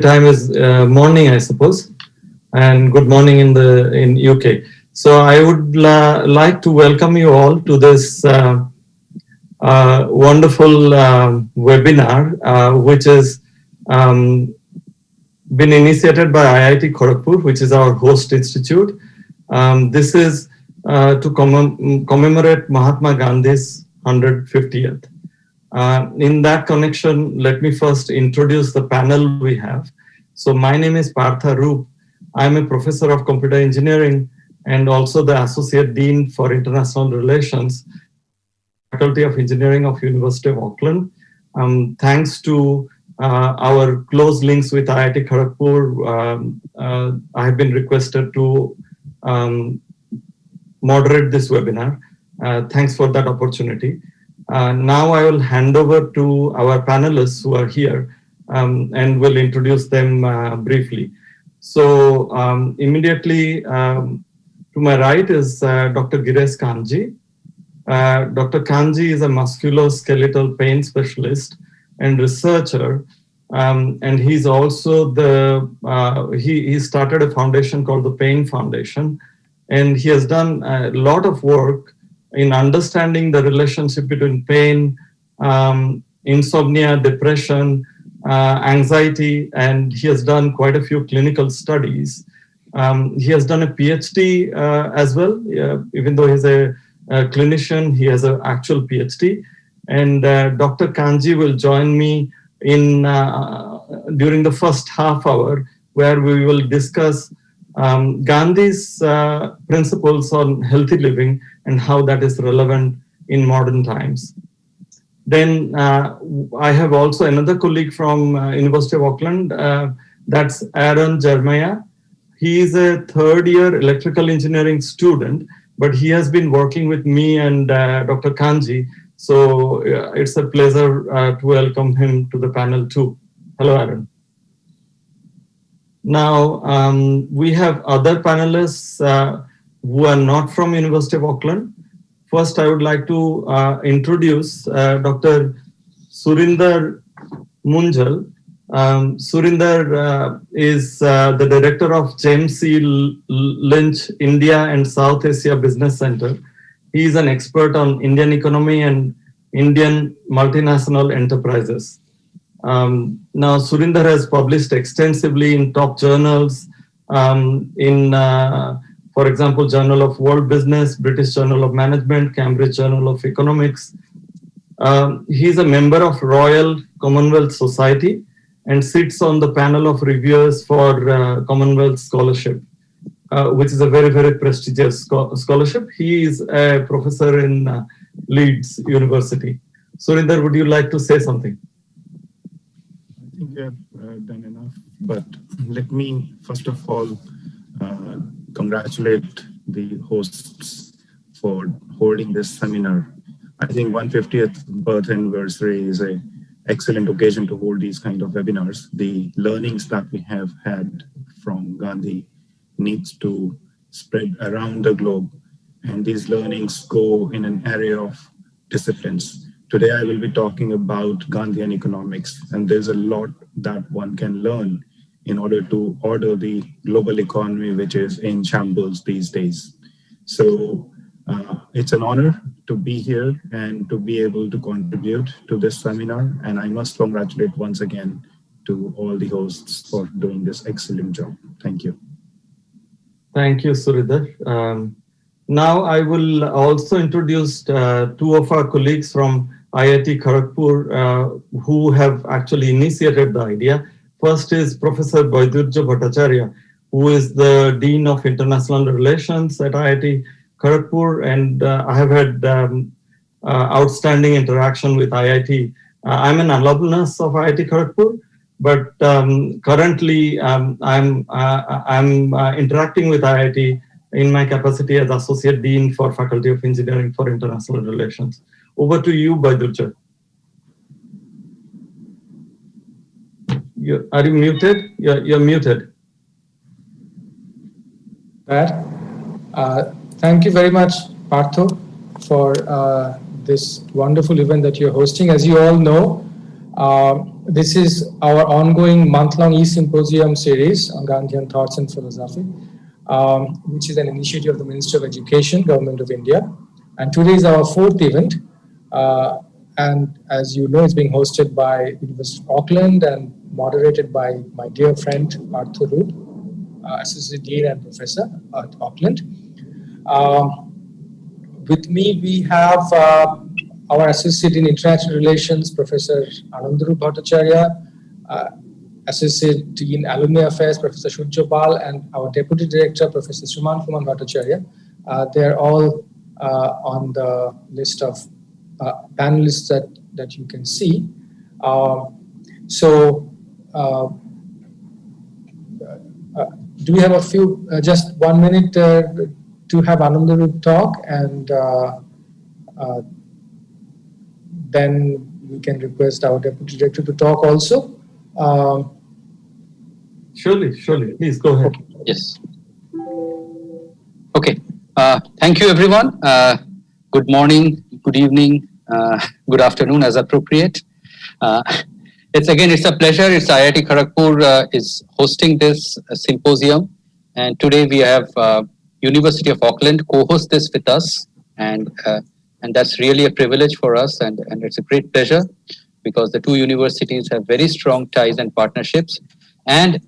time is morning, I suppose, and good morning in UK. So I would like to welcome you all to this wonderful webinar, which has been initiated by IIT Kharagpur, which is our host institute. This is to commemorate Mahatma Gandhi's 150th. In that connection, let me first introduce the panel we have. So my name is Partha Roop. I'm a professor of computer engineering and also the Associate Dean for International Relations, Faculty of Engineering of University of Auckland. Thanks to our close links with IIT Kharagpur, I have been requested to moderate this webinar. Thanks for that opportunity. Now I will hand over to our panelists who are here and will introduce them briefly. So immediately to my right is Dr. Girish Kanji. Dr. Kanji is a musculoskeletal pain specialist and researcher, and he's also he started a foundation called the Pain Foundation, and he has done a lot of work in understanding the relationship between pain, insomnia, depression, anxiety, and he has done quite a few clinical studies. He has done a PhD as well, even though he's a clinician, he has an actual PhD. And Dr. Kanji will join me in during the first half hour, where we will discuss Gandhi's principles on healthy living and how that is relevant in modern times. Then I have also another colleague from University of Auckland, that's Aaron Jeremiah. He is a third-year electrical engineering student, but he has been working with me and Dr. Kanji. So it's a pleasure to welcome him to the panel too. Hello, Aaron. Now, we have other panelists who are not from University of Auckland. First, I would like to introduce Dr. Surinder Munjal. Surinder is the director of James C. Lynch India and South Asia Business Center. He is an expert on Indian economy and Indian multinational enterprises. Now, Surinder has published extensively in top journals, for example, Journal of World Business, British Journal of Management, Cambridge Journal of Economics. He is a member of Royal Commonwealth Society and sits on the panel of reviewers for Commonwealth Scholarship, which is a very, very prestigious scholarship. He is a professor in Leeds University. Surinder, would you like to say something? I think you have done enough, but let me first of all congratulate the hosts for holding this seminar. I think 150th birth anniversary is an excellent occasion to hold these kind of webinars. The learnings that we have had from Gandhi needs to spread around the globe, and these learnings go in an array of disciplines. Today I will be talking about Gandhian economics, and there's a lot that one can learn in order to order the global economy, which is in shambles these days. So it's an honor to be here and to be able to contribute to this seminar. And I must congratulate once again to all the hosts for doing this excellent job. Thank you. Thank you, Surinder. Now I will also introduce two of our colleagues from IIT Kharagpur who have actually initiated the idea. First is Professor Vaidurja Bhattacharya, who is the Dean of International Relations at IIT Kharagpur, and I have had outstanding interaction with IIT. I'm an alumnus of IIT Kharagpur, but currently I'm interacting with IIT in my capacity as Associate Dean for Faculty of Engineering for International Relations. Over to you, Vaidurja. Are you muted? You're muted. Thank you very much, Partho, for this wonderful event that you're hosting. As you all know, This is our ongoing month-long e-Symposium series on Gandhian thoughts and philosophy, which is an initiative of the Ministry of Education, Government of India. And today is our fourth event. And as you know, it's being hosted by University of Auckland and moderated by my dear friend Arthur Root, Associate Dean and Professor at Auckland. With me, we have our Associate in International Relations, Professor Anandarup Bhattacharya, Associate Dean Alumni Affairs, Professor Shujjapal, and our Deputy Director, Professor Sriman Kumar Bhattacharya. They're all on the list of panelists that you can see. Do we have a few, just 1 minute to have Anandarup talk, and then we can request our Deputy Director to talk also. Surely. Please go ahead. Okay. Yes. Okay. Thank you, everyone. Good morning, good evening, good afternoon, as appropriate. It's a pleasure. It's IIT Kharagpur is hosting this symposium, and today we have University of Auckland co-host this with us, and that's really a privilege for us, and it's a great pleasure because the two universities have very strong ties and partnerships. And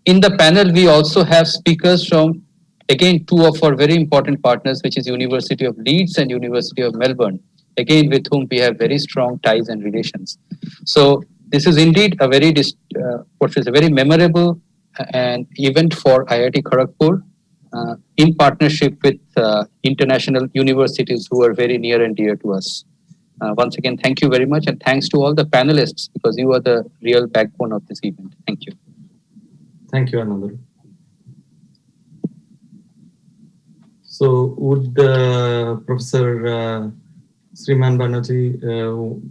in the panel, we also have speakers from, again, two of our very important partners, which is University of Leeds and University of Melbourne, again with whom we have very strong ties and relations. So this is indeed a very memorable an event for IIT Kharagpur in partnership with international universities who are very near and dear to us. Once again, thank you very much, and thanks to all the panelists because you are the real backbone of this event. Thank you. Thank you, Anandarup. So would Professor Sriman Banerjee,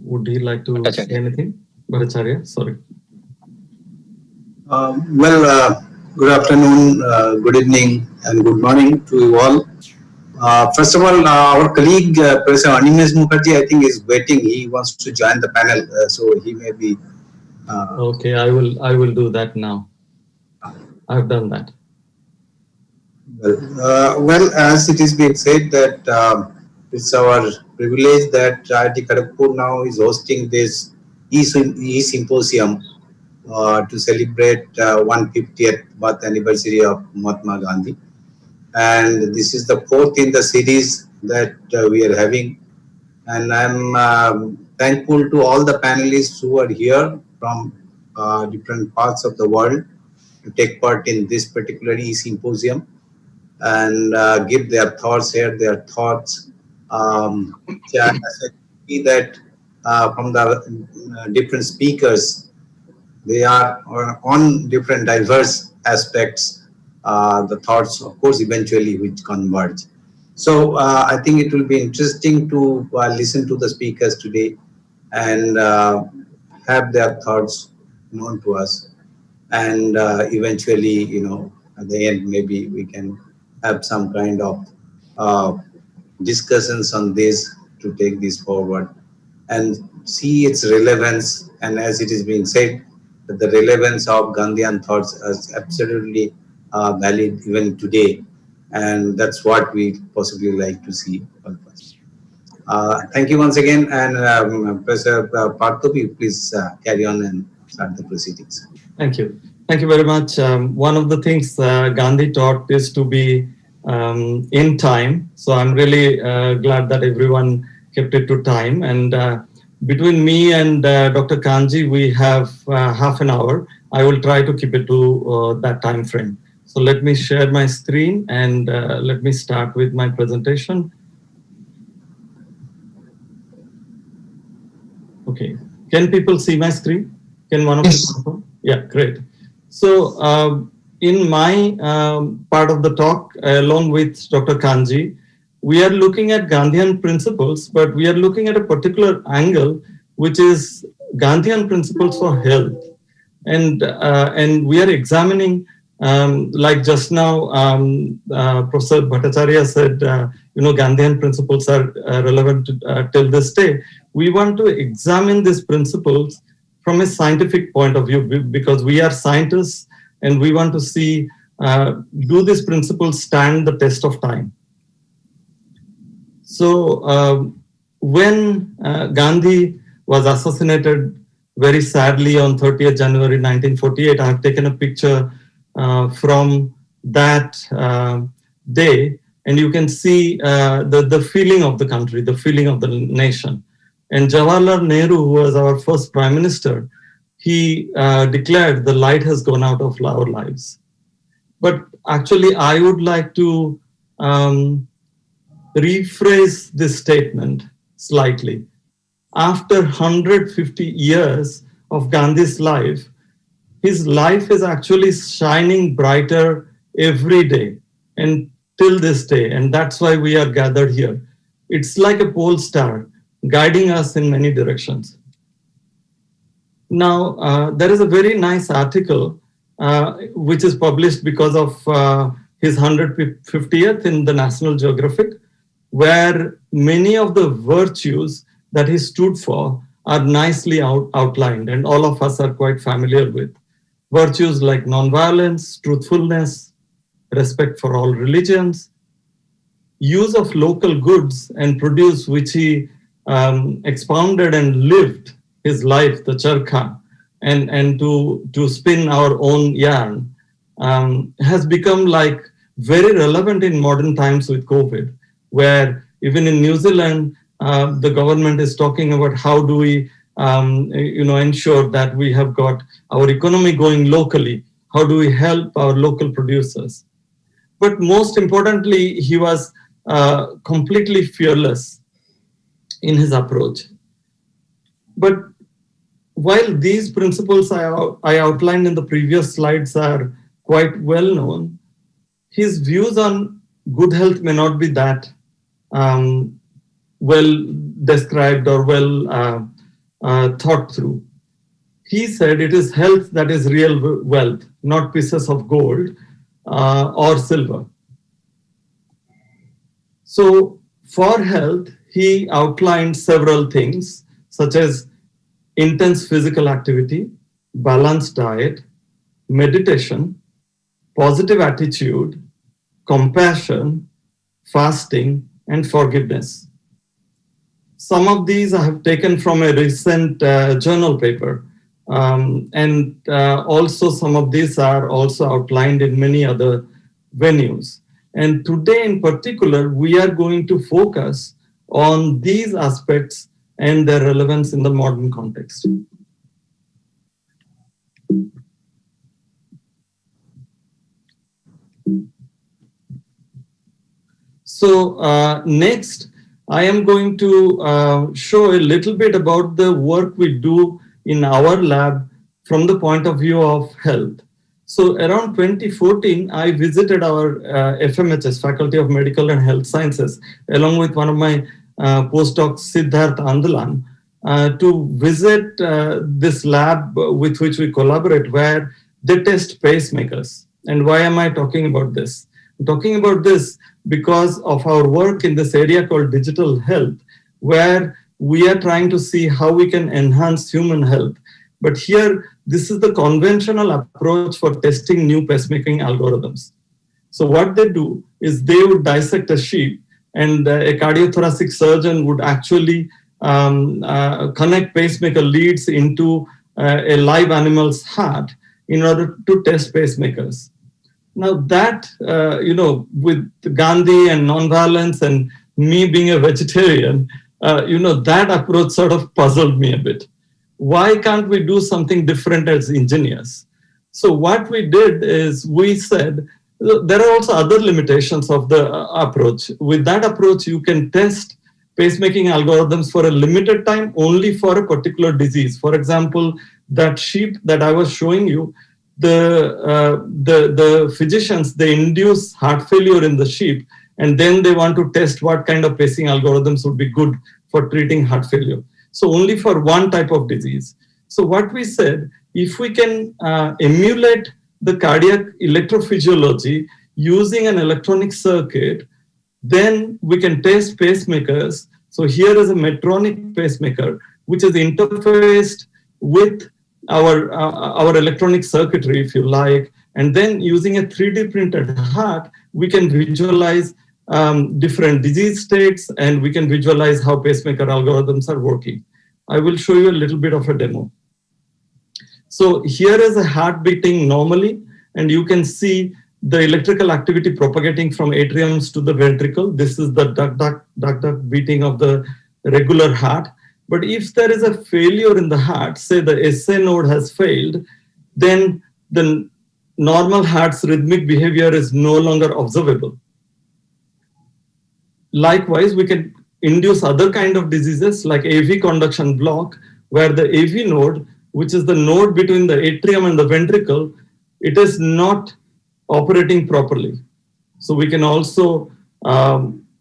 would he like to say anything? Bhattacharya, sorry. Good afternoon, good evening, and good morning to you all. First of all, our colleague, Professor Animesh Mukherjee, I think is waiting. He wants to join the panel, so he may be. Okay, I will do that now. I've done that. Well, as it is being said that it's our privilege that IIT Kharagpur now is hosting this e-Symposium to celebrate 150th birth anniversary of Mahatma Gandhi. And this is the fourth in the series that we are having. And I'm thankful to all the panelists who are here from different parts of the world to take part in this particular e-Symposium and give their thoughts, share their thoughts. I see that from the different speakers, they are on different diverse aspects, the thoughts, of course, eventually which converge. So I think it will be interesting to listen to the speakers today and have their thoughts known to us. And eventually, at the end, maybe we can have some kind of discussions on this to take this forward and see its relevance. And as it is being said, that the relevance of Gandhian thoughts is absolutely valid even today. And that's what we possibly like to see all of us. Thank you once again. And Professor Parthopi, please carry on and start the proceedings. Thank you. Thank you very much. One of the things Gandhi taught is to be in time. So I'm really glad that everyone kept it to time. And between me and Dr. Kanji, we have half an hour. I will try to keep it to that time frame. So let me share my screen and let me start with my presentation. Okay. Can people see my screen? Can one of you? Yeah, great. So in my part of the talk, along with Dr. Kanji, we are looking at Gandhian principles, but we are looking at a particular angle, which is Gandhian principles for health. And we are examining, like just now, Professor Bhattacharya said, Gandhian principles are relevant till this day. We want to examine these principles from a scientific point of view, because we are scientists and we want to see, do these principles stand the test of time? So when Gandhi was assassinated very sadly on 30th January 1948, I have taken a picture from that day, and you can see the feeling of the country, the feeling of the nation. And Jawaharlal Nehru, who was our first prime minister, he declared the light has gone out of our lives. But actually, I would like to rephrase this statement slightly. After 150 years of Gandhi's life, his life is actually shining brighter every day and till this day. And that's why we are gathered here. It's like a pole star guiding us in many directions. Now, there is a very nice article which is published because of his 150th in the National Geographic, where many of the virtues that he stood for are nicely outlined, and all of us are quite familiar with. Virtues like nonviolence, truthfulness, respect for all religions, use of local goods and produce, which he expounded and lived his life, the charkha, and to spin our own yarn, has become like very relevant in modern times with COVID, where even in New Zealand, the government is talking about how do we ensure that we have got our economy going locally, how do we help our local producers. But most importantly, he was completely fearless in his approach. But while these principles I outlined in the previous slides are quite well known, his views on good health may not be that well described or well thought through. He said it is health that is real wealth, not pieces of gold or silver. So for health, he outlined several things such as intense physical activity, balanced diet, meditation, positive attitude, compassion, fasting, and forgiveness. Some of these I have taken from a recent journal paper, and also some of these are also outlined in many other venues. And today in particular, we are going to focus on these aspects and their relevance in the modern context. So next, I am going to show a little bit about the work we do in our lab from the point of view of health. So around 2014, I visited our FMHS, Faculty of Medical and Health Sciences, along with one of my postdocs, Siddharth Andalan, to visit this lab with which we collaborate, where they test pacemakers. And why am I talking about this? I'm talking about this because of our work in this area called digital health, where we are trying to see how we can enhance human health. But here, this is the conventional approach for testing new pacemaking algorithms. So what they do is they would dissect a sheep, and a cardiothoracic surgeon would actually connect pacemaker leads into a live animal's heart in order to test pacemakers. Now that, with Gandhi and nonviolence and me being a vegetarian, that approach sort of puzzled me a bit. Why can't we do something different as engineers? So what we did is we said, there are also other limitations of the approach. With that approach, you can test pacemaking algorithms for a limited time only for a particular disease. For example, that sheep that I was showing you, the physicians, they induce heart failure in the sheep, and then they want to test what kind of pacing algorithms would be good for treating heart failure. So only for one type of disease. So what we said, if we can emulate the cardiac electrophysiology using an electronic circuit, then we can test pacemakers. So here is a Medtronic pacemaker, which is interfaced with our electronic circuitry, if you like, and then using a 3D printed heart, we can visualize different disease states, and we can visualize how pacemaker algorithms are working. I will show you a little bit of a demo. So here is a heart beating normally, and you can see the electrical activity propagating from atriums to the ventricle. This is the duck beating of the regular heart. But if there is a failure in the heart, say the SA node has failed, then the normal heart's rhythmic behavior is no longer observable. Likewise, we can induce other kind of diseases like AV conduction block, where the AV node, which is the node between the atrium and the ventricle, it is not operating properly. So we can also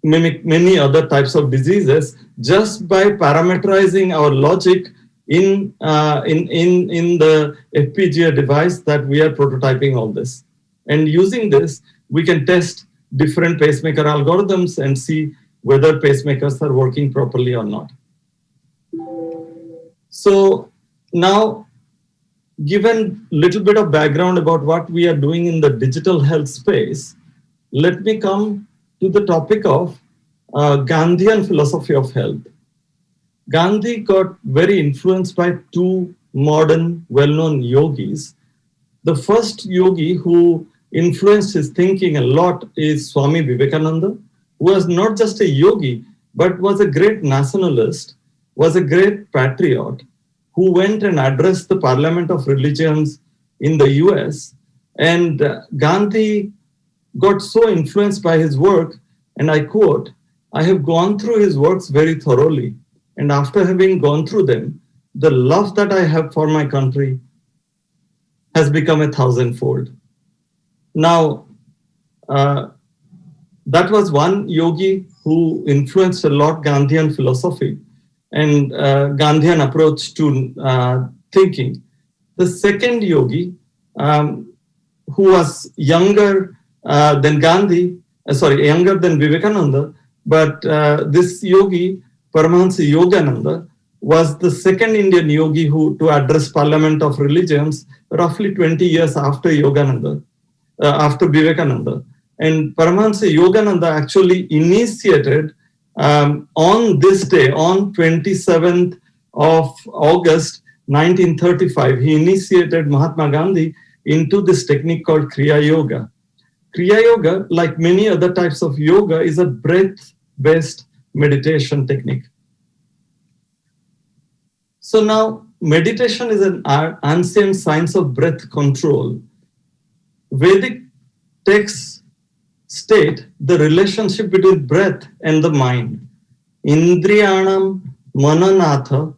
mimic many other types of diseases just by parameterizing our logic in the FPGA device that we are prototyping all this. And using this, we can test different pacemaker algorithms and see whether pacemakers are working properly or not. So now, given a little bit of background about what we are doing in the digital health space, let me come to the topic of Gandhian philosophy of health. Gandhi got very influenced by two modern well-known yogis. The first yogi who influenced his thinking a lot is Swami Vivekananda, who was not just a yogi, but was a great nationalist, was a great patriot, who went and addressed the Parliament of Religions in the US. And Gandhi got so influenced by his work, and I quote, "I have gone through his works very thoroughly, and after having gone through them, the love that I have for my country has become 1,000-fold." Now, that was one yogi who influenced a lot Gandhian philosophy and Gandhian approach to thinking. The second yogi, who was younger than younger than Vivekananda, but this yogi, Paramhansa Yogananda, was the second Indian yogi to address Parliament of Religions roughly 20 years after after Vivekananda. And Paramhansa Yogananda actually initiated on this day, on 27th of August 1935, he initiated Mahatma Gandhi into this technique called Kriya Yoga. Kriya Yoga, like many other types of yoga, is a breath-based meditation technique. So now, meditation is an ancient science of breath control. Vedic texts state the relationship between breath and the mind. Indriyanam mananatha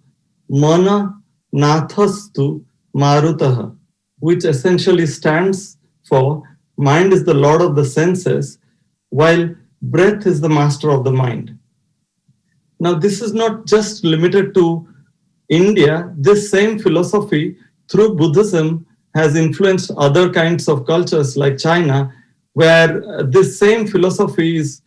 mananathastu marutaha, which essentially stands for mind is the lord of the senses, while breath is the master of the mind. Now, this is not just limited to India. This same philosophy through Buddhism has influenced other kinds of cultures like China, where this same philosophy is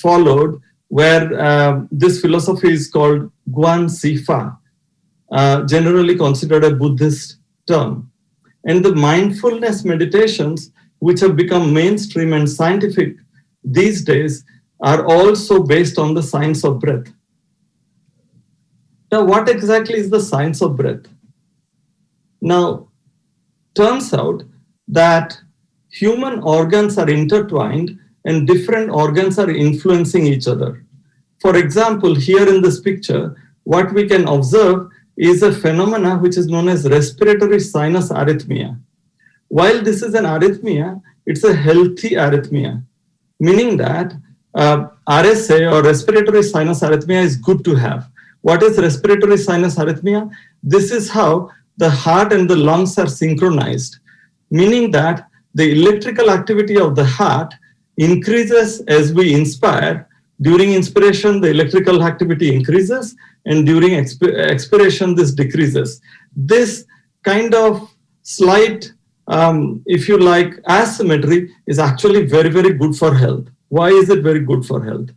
followed, where this philosophy is called Guan Sifa, generally considered a Buddhist term. And the mindfulness meditations, which have become mainstream and scientific these days, are also based on the science of breath. Now, what exactly is the science of breath? Now, turns out that human organs are intertwined and different organs are influencing each other. For example, here in this picture, what we can observe is a phenomena which is known as respiratory sinus arrhythmia. While this is an arrhythmia, it's a healthy arrhythmia, meaning that RSA or respiratory sinus arrhythmia is good to have. What is respiratory sinus arrhythmia? This is how the heart and the lungs are synchronized, meaning that the electrical activity of the heart increases as we inspire. During inspiration, the electrical activity increases, and during expiration, this decreases. This kind of slight, if you like, asymmetry is actually very, very good for health. Why is it very good for health?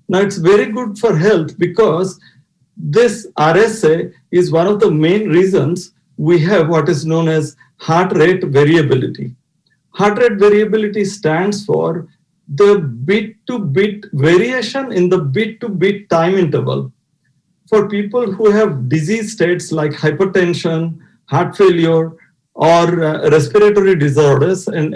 Now, it's very good for health because this RSA is one of the main reasons we have what is known as heart rate variability. Heart rate variability stands for the bit-to-bit variation in the bit-to-bit time interval. For people who have disease states like hypertension, heart failure, or respiratory disorders, and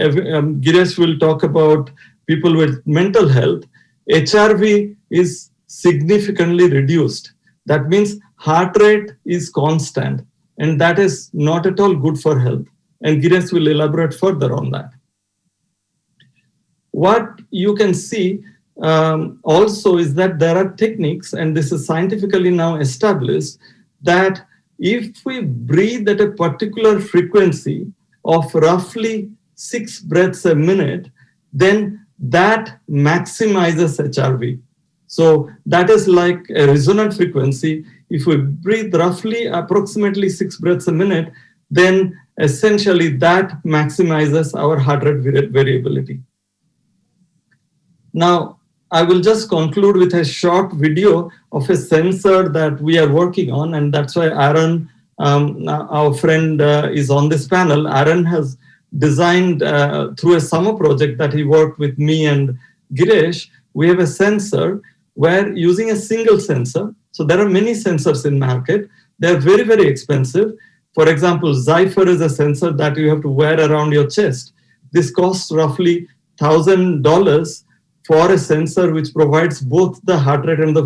Girish will talk about people with mental health, HRV is significantly reduced. That means heart rate is constant, and that is not at all good for health. And Girish will elaborate further on that. What you can see also is that there are techniques, and this is scientifically now established, that if we breathe at a particular frequency of roughly 6 breaths a minute, then that maximizes HRV. So that is like a resonant frequency. If we breathe roughly approximately 6 breaths a minute, then essentially that maximizes our heart rate variability. Now, I will just conclude with a short video of a sensor that we are working on, and that's why Aaron, our friend, is on this panel. Aaron has designed through a summer project that he worked with me and Girish. We have a sensor where using a single sensor, so there are many sensors in market. They're very, very expensive. For example, Zypher is a sensor that you have to wear around your chest. This costs roughly $1,000 for a sensor which provides both the heart rate and the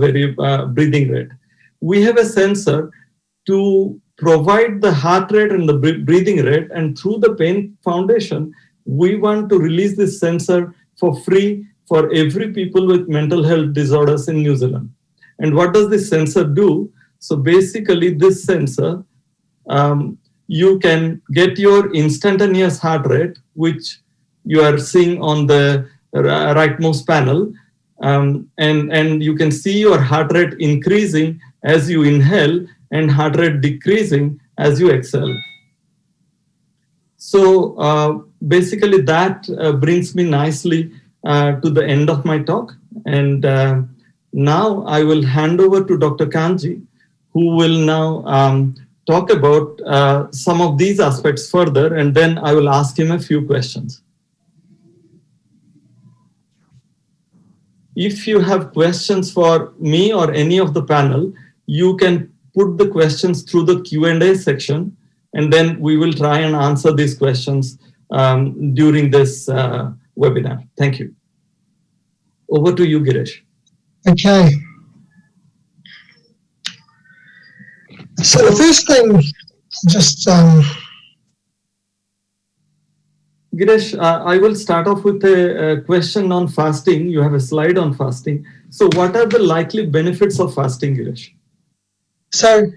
breathing rate. We have a sensor to provide the heart rate and the breathing rate, and through the Pain Foundation, we want to release this sensor for free for every people with mental health disorders in New Zealand. And what does this sensor do? So basically this sensor, you can get your instantaneous heart rate, which you are seeing on the rightmost panel, and you can see your heart rate increasing as you inhale and heart rate decreasing as you exhale. So basically that brings me nicely to the end of my talk, and now I will hand over to Dr. Kanji, who will now talk about some of these aspects further, and then I will ask him a few questions. If you have questions for me or any of the panel, you can put the questions through the Q&A section, and then we will try and answer these questions during this webinar. Thank you. Over to you, Girish. Okay. So the first thing, just Girish, I will start off with a question on fasting. You have a slide on fasting. So what are the likely benefits of fasting, Girish? So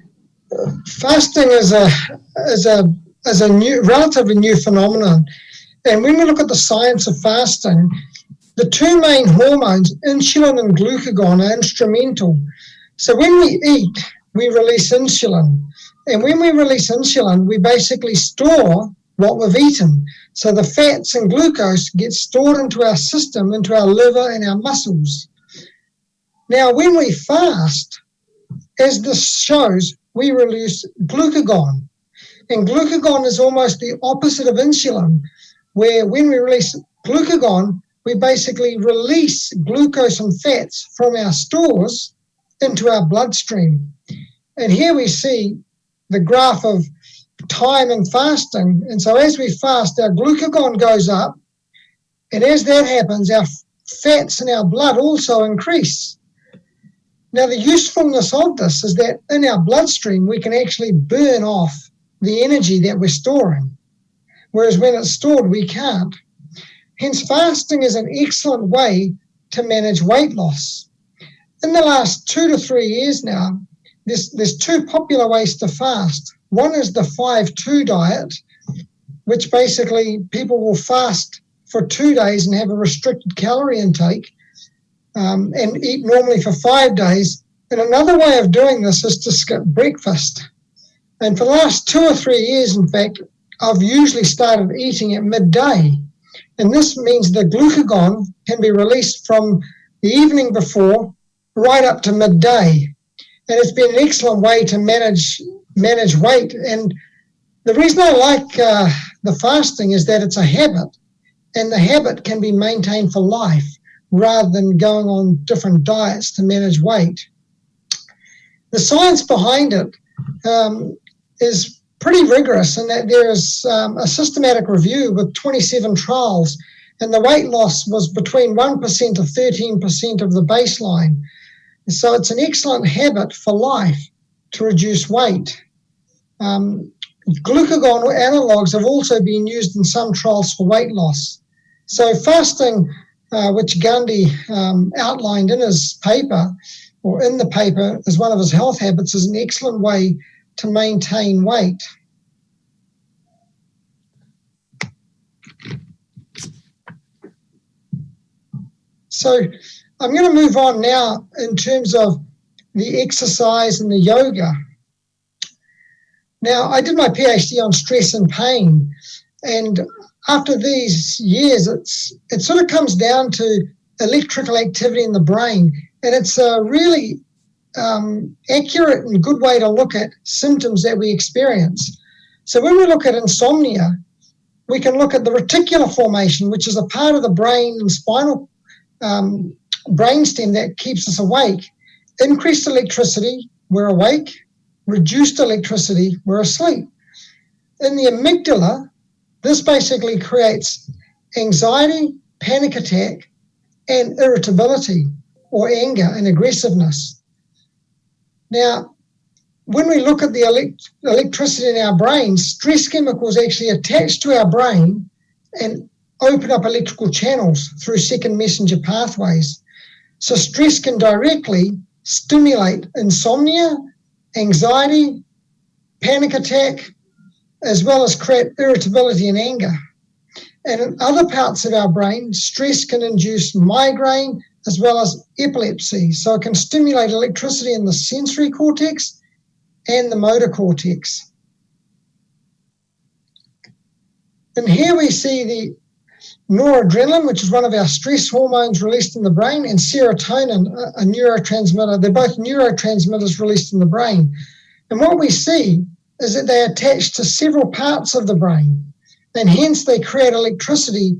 fasting is a new, relatively new phenomenon. And when we look at the science of fasting, the two main hormones, insulin and glucagon, are instrumental. So when we eat, we release insulin. And when we release insulin, we basically store what we've eaten. So the fats and glucose get stored into our system, into our liver and our muscles. Now, when we fast, as this shows, we release glucagon. And glucagon is almost the opposite of insulin, where when we release glucagon, we basically release glucose and fats from our stores into our bloodstream. And here we see the graph of time and fasting. And so as we fast, our glucagon goes up. And as that happens, our fats in our blood also increase. Now, the usefulness of this is that in our bloodstream, we can actually burn off the energy that we're storing. Whereas when it's stored, we can't. Hence, fasting is an excellent way to manage weight loss. In the last 2 to 3 years now, there's two popular ways to fast. One is the 5-2 diet, which basically people will fast for 2 days and have a restricted calorie intake and eat normally for 5 days. And another way of doing this is to skip breakfast. And for the last 2 or 3 years, in fact, I've usually started eating at midday. And this means the glucagon can be released from the evening before right up to midday. and it's been an excellent way to manage weight. And the reason I like the fasting is that it's a habit, and the habit can be maintained for life rather than going on different diets to manage weight. The science behind it is pretty rigorous in that there is a systematic review with 27 trials, and the weight loss was between 1% to 13% of the baseline. So it's an excellent habit for life to reduce weight. Glucagon analogues have also been used in some trials for weight loss. So fasting, which Gandhi outlined in his paper, or in the paper as one of his health habits, is an excellent way to maintain weight. So I'm going to move on now in terms of the exercise and the yoga. Now, I did my PhD on stress and pain, and after these years, it sort of comes down to electrical activity in the brain, and it's a really accurate and good way to look at symptoms that we experience. So when we look at insomnia, we can look at the reticular formation, which is a part of the brain and spinal brainstem that keeps us awake. Increased electricity, we're awake. Reduced electricity, we're asleep. In the amygdala, this basically creates anxiety, panic attack, and irritability, or anger and aggressiveness. Now, when we look at the electricity in our brain, stress chemicals actually attach to our brain and open up electrical channels through second messenger pathways. So stress can directly stimulate insomnia, anxiety, panic attack, as well as create irritability and anger. And in other parts of our brain, stress can induce migraine as well as epilepsy. So it can stimulate electricity in the sensory cortex and the motor cortex. And here we see the noradrenaline, which is one of our stress hormones released in the brain, and serotonin, a neurotransmitter. They're both neurotransmitters released in the brain. And what we see is that they attach to several parts of the brain, and hence they create electricity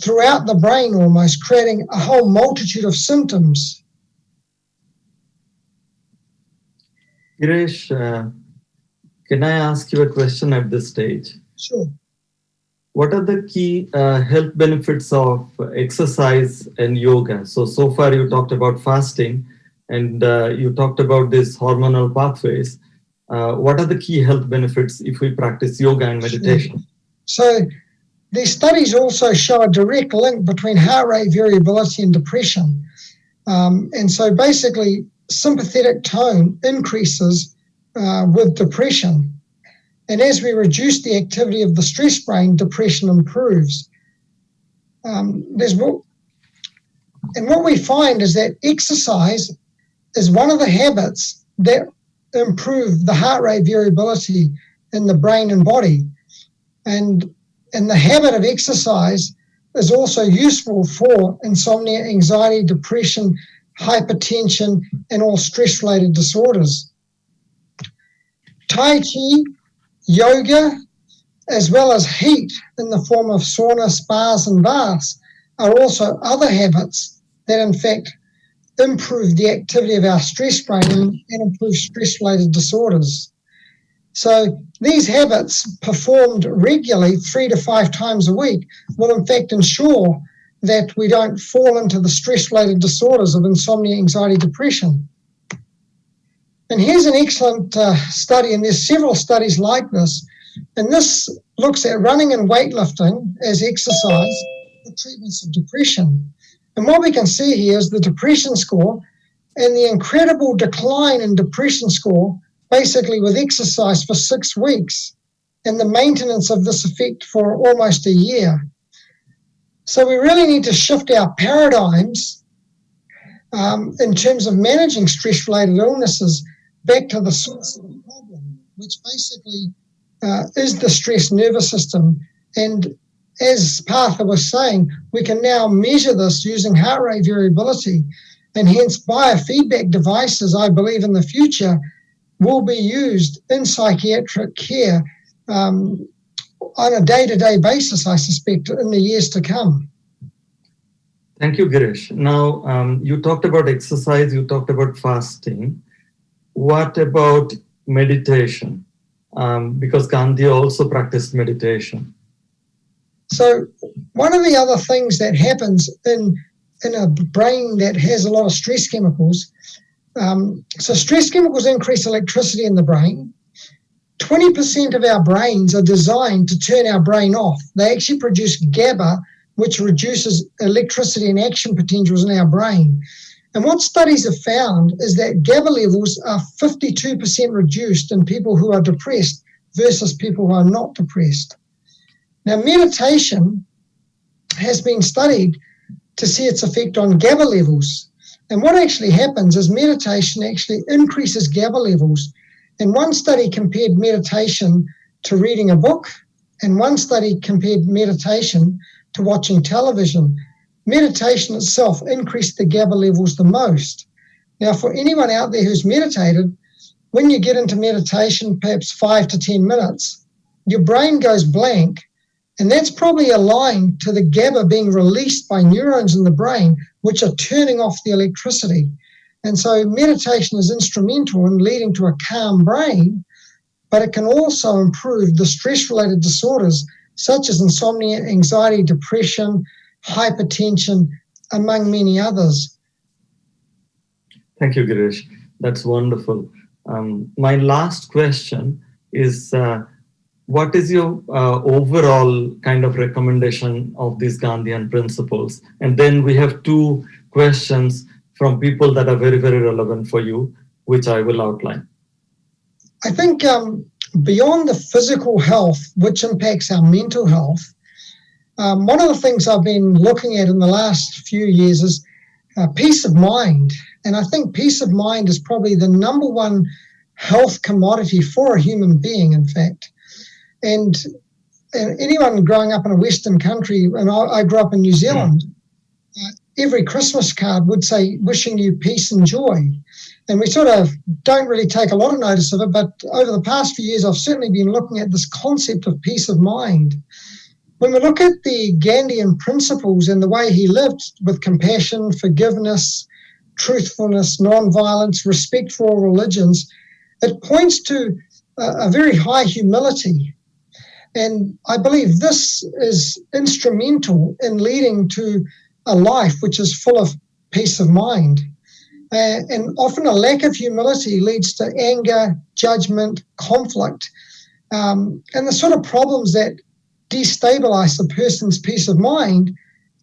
throughout the brain almost, creating a whole multitude of symptoms. Girish, can I ask you a question at this stage? Sure. What are the key health benefits of exercise and yoga? So far you talked about fasting, and you talked about these hormonal pathways. What are the key health benefits if we practice yoga and meditation? So these studies also show a direct link between heart rate variability and depression. And so basically sympathetic tone increases with depression. And as we reduce the activity of the stress brain, depression improves. And what we find is that exercise is one of the habits that improve the heart rate variability in the brain and body. And the habit of exercise is also useful for insomnia, anxiety, depression, hypertension, and all stress-related disorders. Tai Chi, yoga, as well as heat in the form of sauna, spas, and baths are also other habits that in fact improve the activity of our stress brain and improve stress-related disorders. So these habits performed regularly 3 to 5 times a week will in fact ensure that we don't fall into the stress-related disorders of insomnia, anxiety, depression. And here's an excellent study, and there's several studies like this, and this looks at running and weightlifting as exercise for treatments of depression. And what we can see here is the depression score and the incredible decline in depression score basically with exercise for 6 weeks and the maintenance of this effect for almost a year. So we really need to shift our paradigms in terms of managing stress-related illnesses back to the source of the problem, which basically is the stress nervous system. And as Partha was saying, we can now measure this using heart rate variability. and hence biofeedback devices, I believe, in the future will be used in psychiatric care on a day-to-day basis, I suspect, in the years to come. Thank you, Girish. Now, you talked about exercise, you talked about fasting. What about meditation? Because Gandhi also practiced meditation. So one of the other things that happens in a brain that has a lot of stress chemicals, so stress chemicals increase electricity in the brain. 20% of our brains are designed to turn our brain off. They actually produce GABA, which reduces electricity and action potentials in our brain. And what studies have found is that GABA levels are 52% reduced in people who are depressed versus people who are not depressed. Now, meditation has been studied to see its effect on GABA levels. And what actually happens is meditation actually increases GABA levels. And one study compared meditation to reading a book, and one study compared meditation to watching television. Meditation itself increased the GABA levels the most. Now, for anyone out there who's meditated, when you get into meditation, perhaps 5 to 10 minutes, your brain goes blank, and that's probably aligned to the GABA being released by neurons in the brain, which are turning off the electricity. And so meditation is instrumental in leading to a calm brain, but it can also improve the stress-related disorders such as insomnia, anxiety, depression, hypertension, among many others. Thank you, Girish. That's wonderful. My last question is, what is your overall kind of recommendation of these Gandhian principles? And then we have 2 questions from people that are very, very relevant for you, which I will outline. I think beyond the physical health, which impacts our mental health, one of the things I've been looking at in the last few years is peace of mind. And I think peace of mind is probably the number one health commodity for a human being, in fact. And anyone growing up in a Western country, and I grew up in New Zealand, every Christmas card would say, wishing you peace and joy. And we sort of don't really take a lot of notice of it, but over the past few years, I've certainly been looking at this concept of peace of mind. When we look at the Gandhian principles and the way he lived with compassion, forgiveness, truthfulness, non-violence, respect for all religions, it points to a very high humility. And I believe this is instrumental in leading to a life which is full of peace of mind. And often a lack of humility leads to anger, judgment, conflict, and the sort of problems that destabilize a person's peace of mind,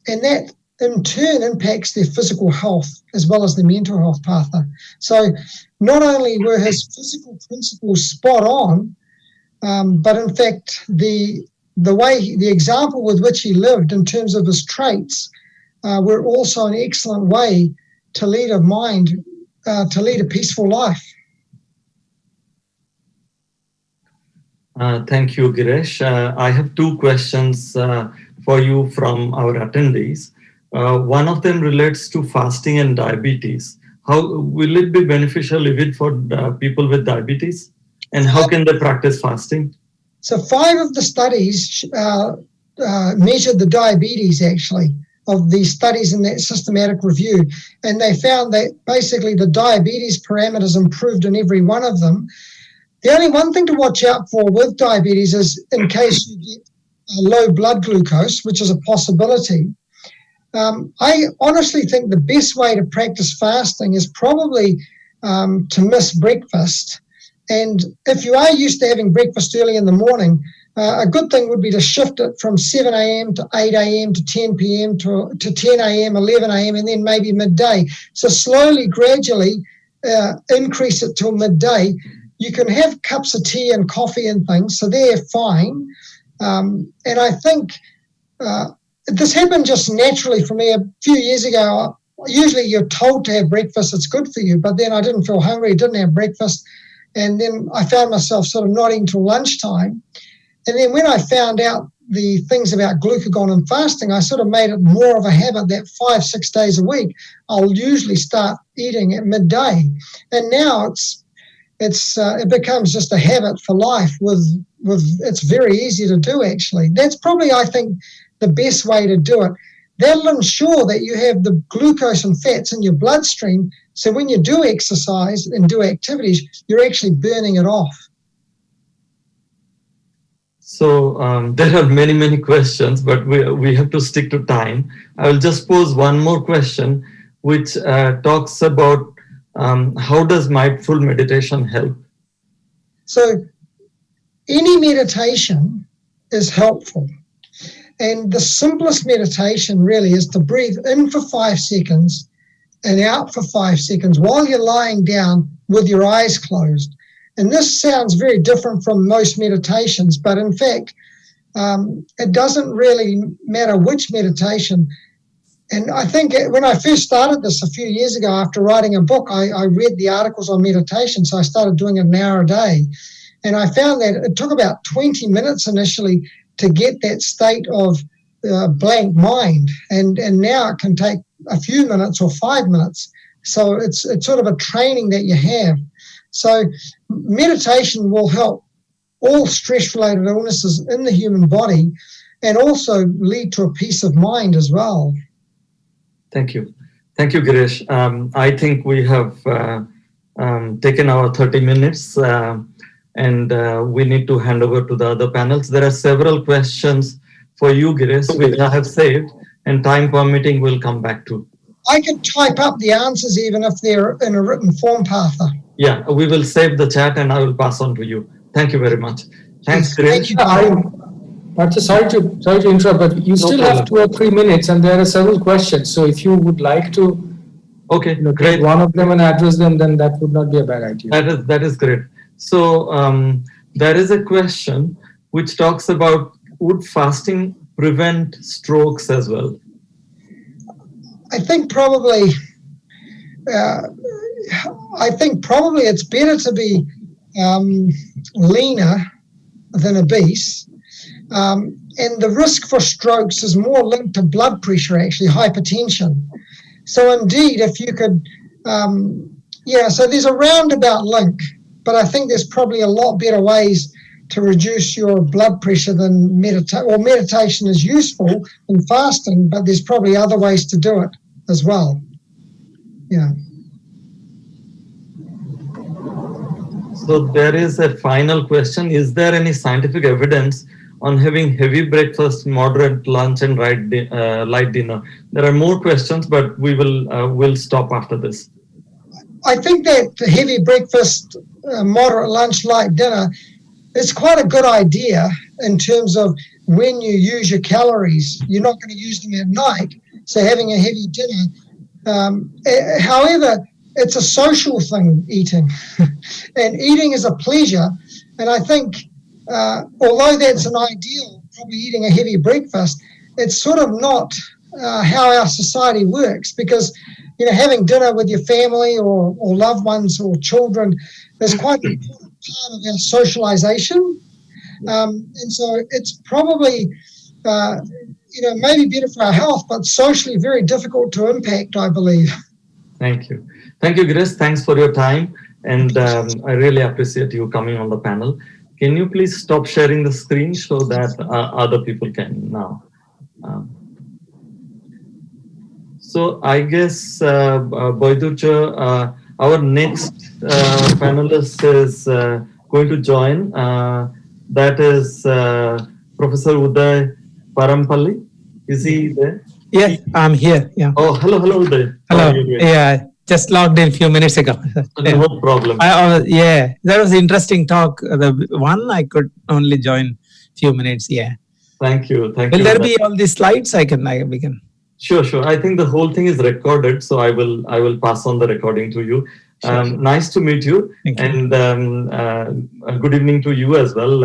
and that in turn impacts their physical health as well as their mental health path. So not only were his physical principles spot on, but in fact the example with which he lived in terms of his traits were also an excellent way to lead a mind, to lead a peaceful life. Thank you, Girish. I have 2 questions for you from our attendees. One of them relates to fasting and diabetes. How will it be beneficial even for people with diabetes? And how can they practice fasting? So 5 of the studies measured the diabetes, actually, of the studies in that systematic review. And they found that basically the diabetes parameters improved in every one of them. The only one thing to watch out for with diabetes is in case you get low blood glucose, which is a possibility. I honestly think the best way to practice fasting is probably to miss breakfast. And if you are used to having breakfast early in the morning, a good thing would be to shift it from 7 a.m. to 8 a.m. to 10 p.m. to 10 a.m., 11 a.m., and then maybe midday. So slowly, gradually increase it till midday. You can have cups of tea and coffee and things, so they're fine. And I think this happened just naturally for me a few years ago. Usually you're told to have breakfast, it's good for you, but then I didn't feel hungry, didn't have breakfast, and then I found myself sort of not eating till lunchtime. And then when I found out the things about glucagon and fasting, I sort of made it more of a habit that 5-6 days a week, I'll usually start eating at midday. And now it becomes just a habit for life it's very easy to do, actually. That's probably, I think, the best way to do it. That'll ensure that you have the glucose and fats in your bloodstream, so when you do exercise and do activities, you're actually burning it off. So there are many, many questions, but we have to stick to time. I will just pose one more question, which talks about how does mindful meditation help? So any meditation is helpful. And the simplest meditation really is to breathe in for 5 seconds and out for 5 seconds while you're lying down with your eyes closed. And this sounds very different from most meditations, but in fact, it doesn't really matter which meditation. And I think when I first started this a few years ago after writing a book, I read the articles on meditation, so I started doing it an hour a day. And I found that it took about 20 minutes initially to get that state of blank mind. And now it can take a few minutes or 5 minutes. So it's sort of a training that you have. So meditation will help all stress-related illnesses in the human body and also lead to a peace of mind as well. Thank you. Thank you, Girish. I think we have taken our 30 minutes and we need to hand over to the other panels. There are several questions for you, Girish, which I have saved, and time permitting, we'll come back to. I can type up the answers even if they're in a written form, Partha. Yeah, we will save the chat and I will pass on to you. Thank you very much. Thanks, Girish. Partha, sorry to interrupt, but you still have 2 or 3 minutes and there are several questions. So if you would like to great. One of them and address them, then that would not be a bad idea. That is great. So there is a question which talks about, would fasting prevent strokes as well? I think probably it's better to be leaner than obese. And the risk for strokes is more linked to blood pressure, actually, hypertension. So indeed, if you could, so there's a roundabout link, but I think there's probably a lot better ways to reduce your blood pressure than meditation. Well, meditation is useful in fasting, but there's probably other ways to do it as well. Yeah. So there is a final question. Is there any scientific evidence on having heavy breakfast, moderate lunch, and light dinner? There are more questions, but we will stop after this. I think that the heavy breakfast, moderate lunch, light dinner is quite a good idea in terms of when you use your calories. You're not going to use them at night, so having a heavy dinner. However, it's a social thing, eating. And eating is a pleasure. And I think, although that's an ideal, probably eating a heavy breakfast, it's sort of not how our society works, because having dinner with your family or loved ones or children is quite an important part of our socialization. And so it's probably, maybe better for our health, but socially very difficult to impact, I believe. Thank you. Thank you, Grace. Thanks for your time. And I really appreciate you coming on the panel. Can you please stop sharing the screen so that other people can now? So I guess, Boydurcha, our next panelist is going to join. That is Professor Uday Parampalli. Is he there? Yes, I'm here. Yeah. Oh, hello, Uday. Hello. Yeah, just logged in a few minutes ago. No problem. That was an interesting talk. The one I could only join a few minutes. Yeah. Thank you. Will there be all these slides? We can. Sure. I think the whole thing is recorded, so I will pass on the recording to you. Sure. Nice to meet you. Thank you. And good evening to you as well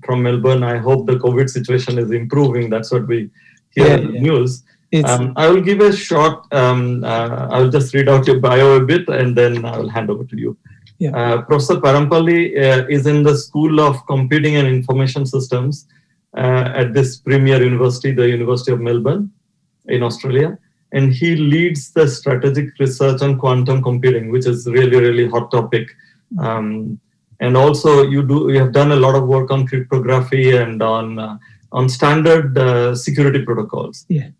from Melbourne. I hope the COVID situation is improving. That's what we hear in the news. I will give a short, I will just read out your bio a bit and then I will hand over to you. Yeah. Professor Parampalli is in the School of Computing and Information Systems at this premier university, the University of Melbourne in Australia. And he leads the strategic research on quantum computing, which is really, really hot topic. And also you have done a lot of work on cryptography and on standard security protocols. Yeah.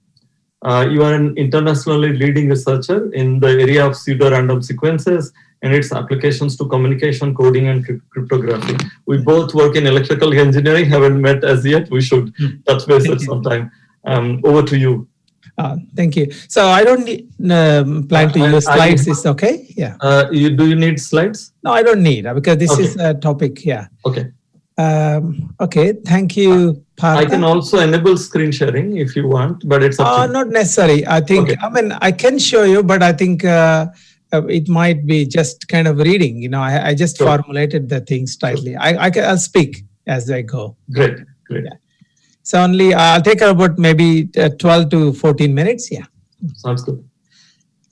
You are an internationally leading researcher in the area of pseudo-random sequences and its applications to communication, coding, and cryptography. We both work in electrical engineering, haven't met as yet. We should touch base at some time. Over to you. Thank you. So I don't need, plan to use slides. Is okay? Yeah. Do you need slides? No, I don't need because this is a topic. Yeah. Okay. Okay. Thank you, Partha. I can also enable screen sharing if you want, but it's up to you. Not necessary. I think. Okay. I mean, I can show you, but I think it might be just kind of reading. You know, I just formulated the things slightly. I'll speak as I go. Great. Great. Yeah. So only I'll take about maybe 12 to 14 minutes. Yeah. Sounds good.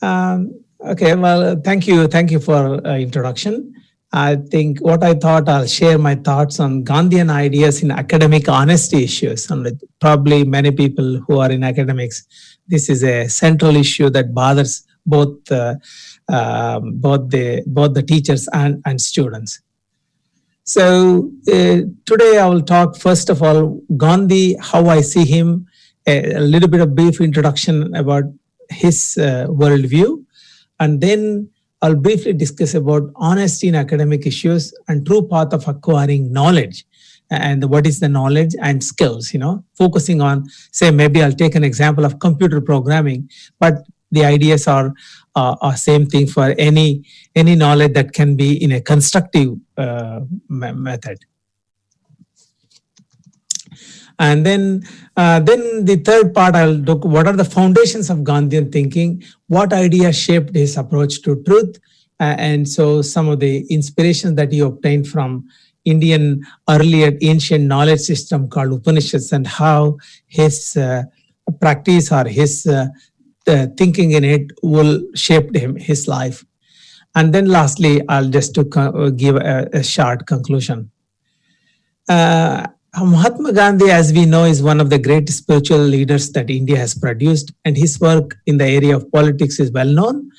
Okay. Well, thank you. Thank you for introduction. I think what I thought I'll share my thoughts on Gandhian ideas in academic honesty issues. And probably many people who are in academics, this is a central issue that bothers both the teachers and students. So today I will talk first of all Gandhi, how I see him, a little bit of brief introduction about his worldview, and then I'll briefly discuss about honesty in academic issues and true path of acquiring knowledge and what is the knowledge and skills, you know, focusing on, say, maybe I'll take an example of computer programming, but the ideas are same thing for any knowledge that can be in a constructive method. And then the third part, I'll look what are the foundations of Gandhian thinking, what ideas shaped his approach to truth, and so some of the inspiration that he obtained from Indian earlier ancient knowledge system called Upanishads and how his practice or his thinking in it will shape his life. And then lastly, I'll just give a short conclusion. Mahatma Gandhi, as we know, is one of the great spiritual leaders that India has produced, and his work in the area of politics is well known,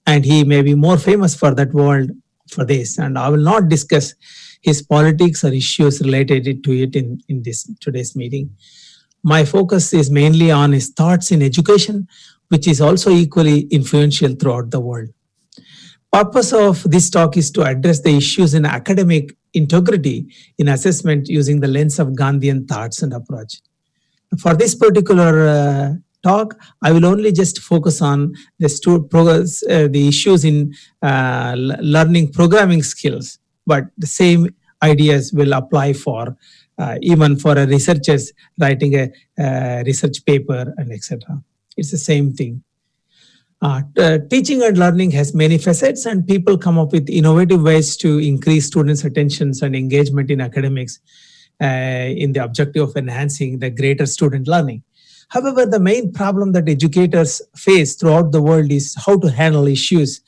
and he may be more famous for that world for this. And I will not discuss his politics or issues related to it in this today's meeting. My focus is mainly on his thoughts in education, which is also equally influential throughout the world. Purpose of this talk is to address the issues in academic integrity in assessment using the lens of Gandhian thoughts and approach. For this particular talk, I will only just focus on the issues in learning programming skills, but the same ideas will apply for even for a researchers writing a research paper and etc. It's the same thing. Teaching and learning has many facets, and people come up with innovative ways to increase students' attentions and engagement in academics in the objective of enhancing the greater student learning. However, the main problem that educators face throughout the world is how to handle issues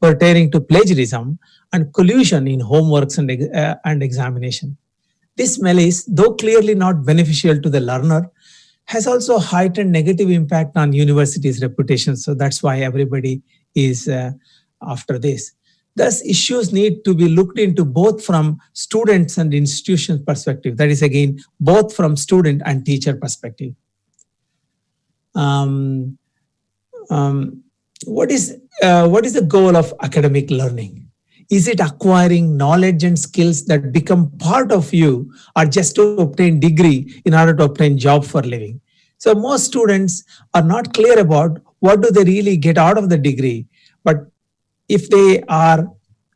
pertaining to plagiarism and collusion in homeworks and examination. This malice, though clearly not beneficial to the learner, has also heightened negative impact on universities' reputation. So that's why everybody is after this. Thus, issues need to be looked into both from students and institutions' perspective. That is, again, both from student and teacher perspective. What is the goal of academic learning? Is it acquiring knowledge and skills that become part of you, or just to obtain degree in order to obtain job for living? So most students are not clear about what do they really get out of the degree. But if they are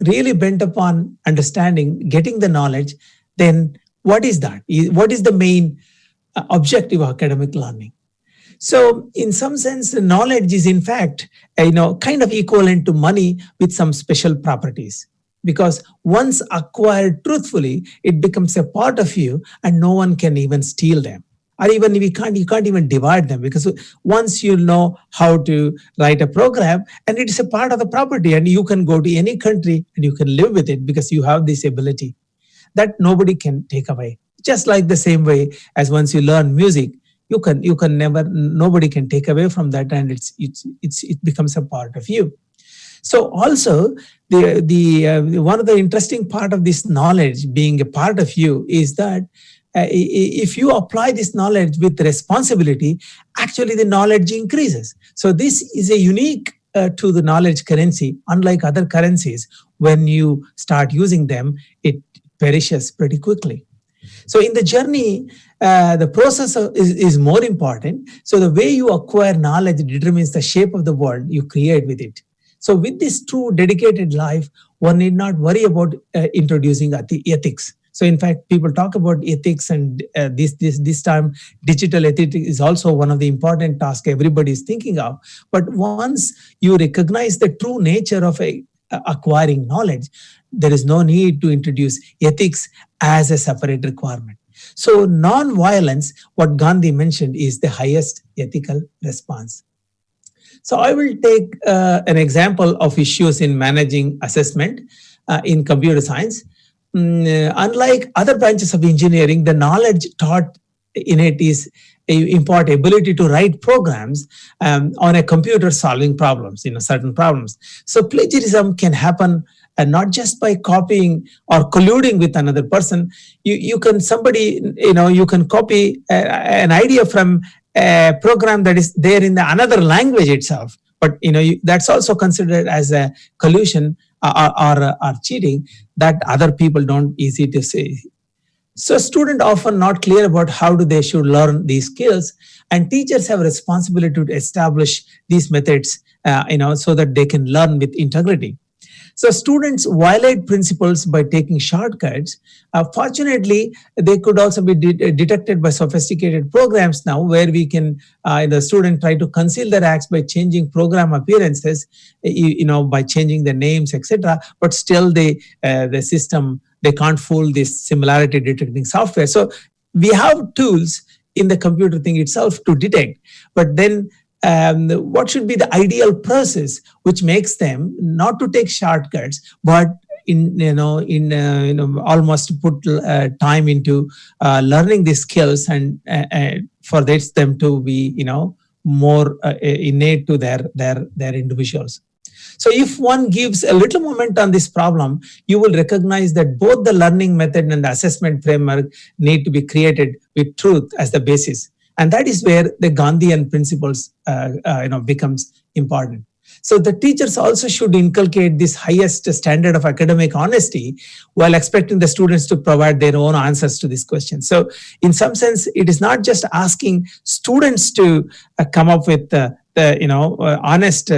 really bent upon understanding, getting the knowledge, then what is that? What is the main objective of academic learning? So in some sense, knowledge is in fact, kind of equivalent to money with some special properties. Because once acquired truthfully, it becomes a part of you and no one can even steal them. Or even you can't even divide them, because once you know how to write a program and it is a part of the property and you can go to any country and you can live with it because you have this ability that nobody can take away. just like the same way as once you learn music, you can never, nobody can take away from that, and it becomes a part of you. So also the one of the interesting part of this knowledge being a part of you is that if you apply this knowledge with responsibility, actually the knowledge increases. So this is a unique to the knowledge currency. Unlike other currencies, when you start using them, it perishes pretty quickly. So in the journey, the process is more important. So the way you acquire knowledge determines the shape of the world you create with it. So with this true dedicated life, one need not worry about introducing ethics. So in fact, people talk about ethics, and this time digital ethics is also one of the important tasks everybody is thinking of. But once you recognize the true nature of acquiring knowledge, there is no need to introduce ethics as a separate requirement. So non-violence, what Gandhi mentioned, is the highest ethical response. So I will take an example of issues in managing assessment in computer science. Unlike other branches of engineering, the knowledge taught in it is impart ability to write programs on a computer solving problems, certain problems. So plagiarism can happen not just by copying or colluding with another person. You can copy an idea from a program that is there in another language itself, but that's also considered as a collusion or cheating that other people don't easy to say. So students often not clear about how they should learn these skills, and teachers have a responsibility to establish these methods, so that they can learn with integrity. So students violate principles by taking shortcuts. Fortunately, they could also be detected by sophisticated programs now, where we can, the student try to conceal their acts by changing program appearances, by changing the names, etc. But still, the system, they can't fool this similarity detecting software. So we have tools in the computer thing itself to detect, but then what should be the ideal process which makes them not to take shortcuts, but almost put time into learning these skills, and for them to be more innate to their individuals. So if one gives a little moment on this problem, you will recognize that both the learning method and the assessment framework need to be created with truth as the basis. And that is where the Gandhian principles becomes important. So the teachers also should inculcate this highest standard of academic honesty while expecting the students to provide their own answers to this question. So in some sense, it is not just asking students to come up with honest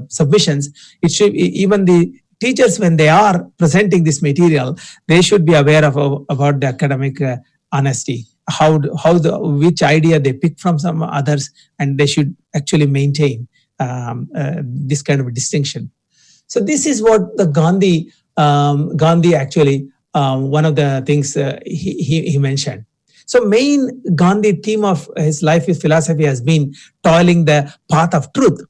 submissions. It should even the teachers, when they are presenting this material, they should be aware about the academic honesty. Which idea they pick from some others, and they should actually maintain this kind of a distinction. So this is what the Gandhi actually one of the things he mentioned. So main Gandhi theme of his life, his philosophy has been toiling the path of truth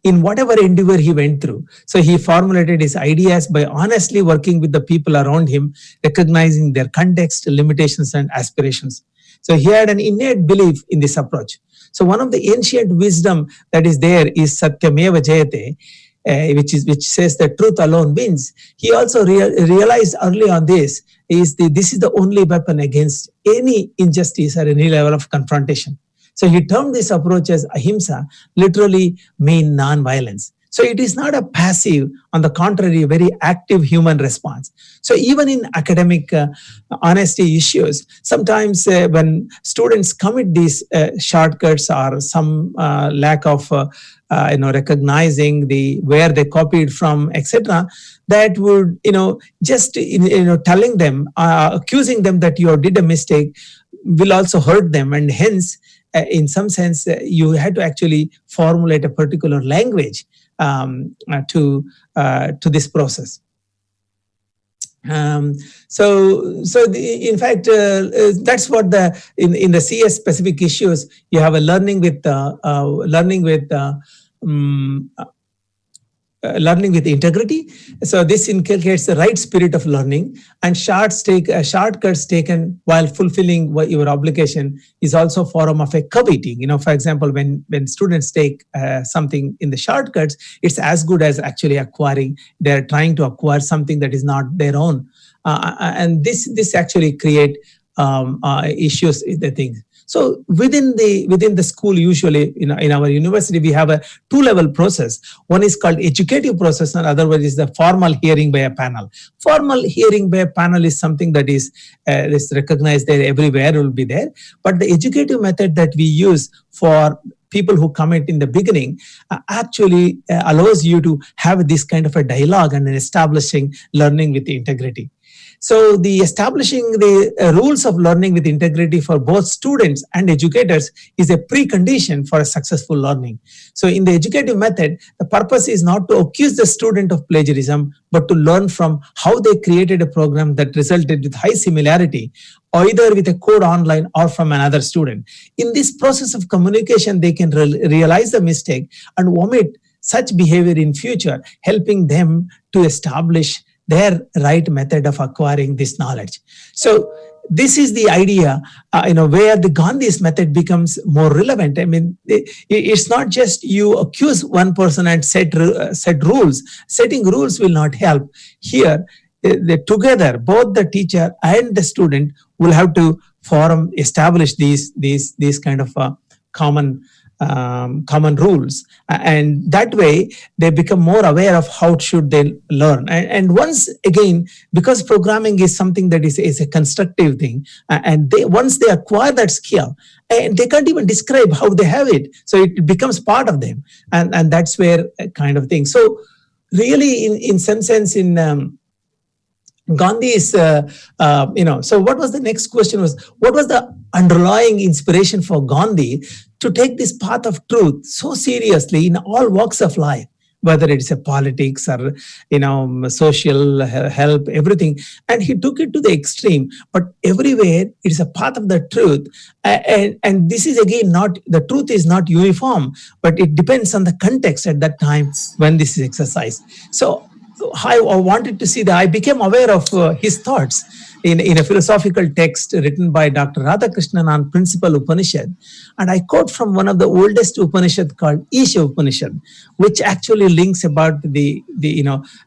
in whatever endeavor he went through. So he formulated his ideas by honestly working with the people around him, recognizing their context, limitations, and aspirations. So he had an innate belief in this approach. So one of the ancient wisdom that is there is Satyameva Jayate, which says that truth alone wins. He also realized early on this is the only weapon against any injustice or any level of confrontation. So he termed this approach as ahimsa, literally mean non-violence. So it is not a passive, on the contrary, a very active human response. So even in academic honesty issues, sometimes when students commit these shortcuts or some lack of recognizing where they copied from, etc., that would just telling them, accusing them that you did a mistake will also hurt them, and hence in some sense you had to actually formulate a particular language to this process. In fact, that's what in the CS specific issues, you have a learning with learning with integrity. So this inculcates the right spirit of learning, and shortcuts taken while fulfilling your obligation is also a form of a coveting. For example, when students take something in the shortcuts, it's as good as actually acquiring. They're trying to acquire something that is not their own, and this actually create issues in the things. So within the school, usually in our university, we have a 2-level process. One is called educative process, and other one is the formal hearing by a panel. Formal hearing by a panel is something that is recognized there everywhere, will be there. But the educative method that we use for people who comment in the beginning actually allows you to have this kind of a dialogue and establishing learning with integrity. So the establishing the rules of learning with integrity for both students and educators is a precondition for a successful learning. So in the educative method, the purpose is not to accuse the student of plagiarism, but to learn from how they created a program that resulted with high similarity, either with a code online or from another student. In this process of communication, they can realize the mistake and omit such behavior in future, helping them to establish their right method of acquiring this knowledge. So this is the idea, where the Gandhi's method becomes more relevant. I mean, it's not just you accuse one person and set rules. Setting rules will not help. Here, together, both the teacher and the student will have to establish these kind of common rules, and that way they become more aware of how should they learn. And once again, because programming is something that is a constructive thing, and once they acquire that skill, and they can't even describe how they have it, so it becomes part of them, and that's where kind of thing. So really, in some sense, in Gandhi is, so what was the next question what was the underlying inspiration for Gandhi to take this path of truth so seriously in all walks of life, whether it's a politics or, social help, everything. And he took it to the extreme, but everywhere it is a path of the truth. And this is again the truth is not uniform, but it depends on the context at that time when this is exercised. So I wanted to see that I became aware of his thoughts in a philosophical text written by Dr. Radhakrishnan on Principal Upanishad. And I quote from one of the oldest Upanishad called Isha-Upanishad, which actually links about the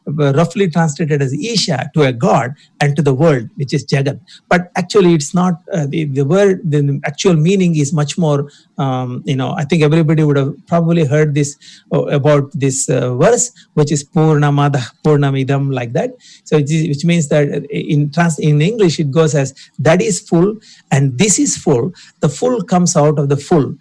roughly translated as Isha to a god and to the world, which is Jagat. But actually it's not, the word, the actual meaning is much more, I think everybody would have probably heard this about this verse, which is Purnamada Purnamidam, like that. So which means that in English it goes as, that is full and this is full. The full comes out of the full.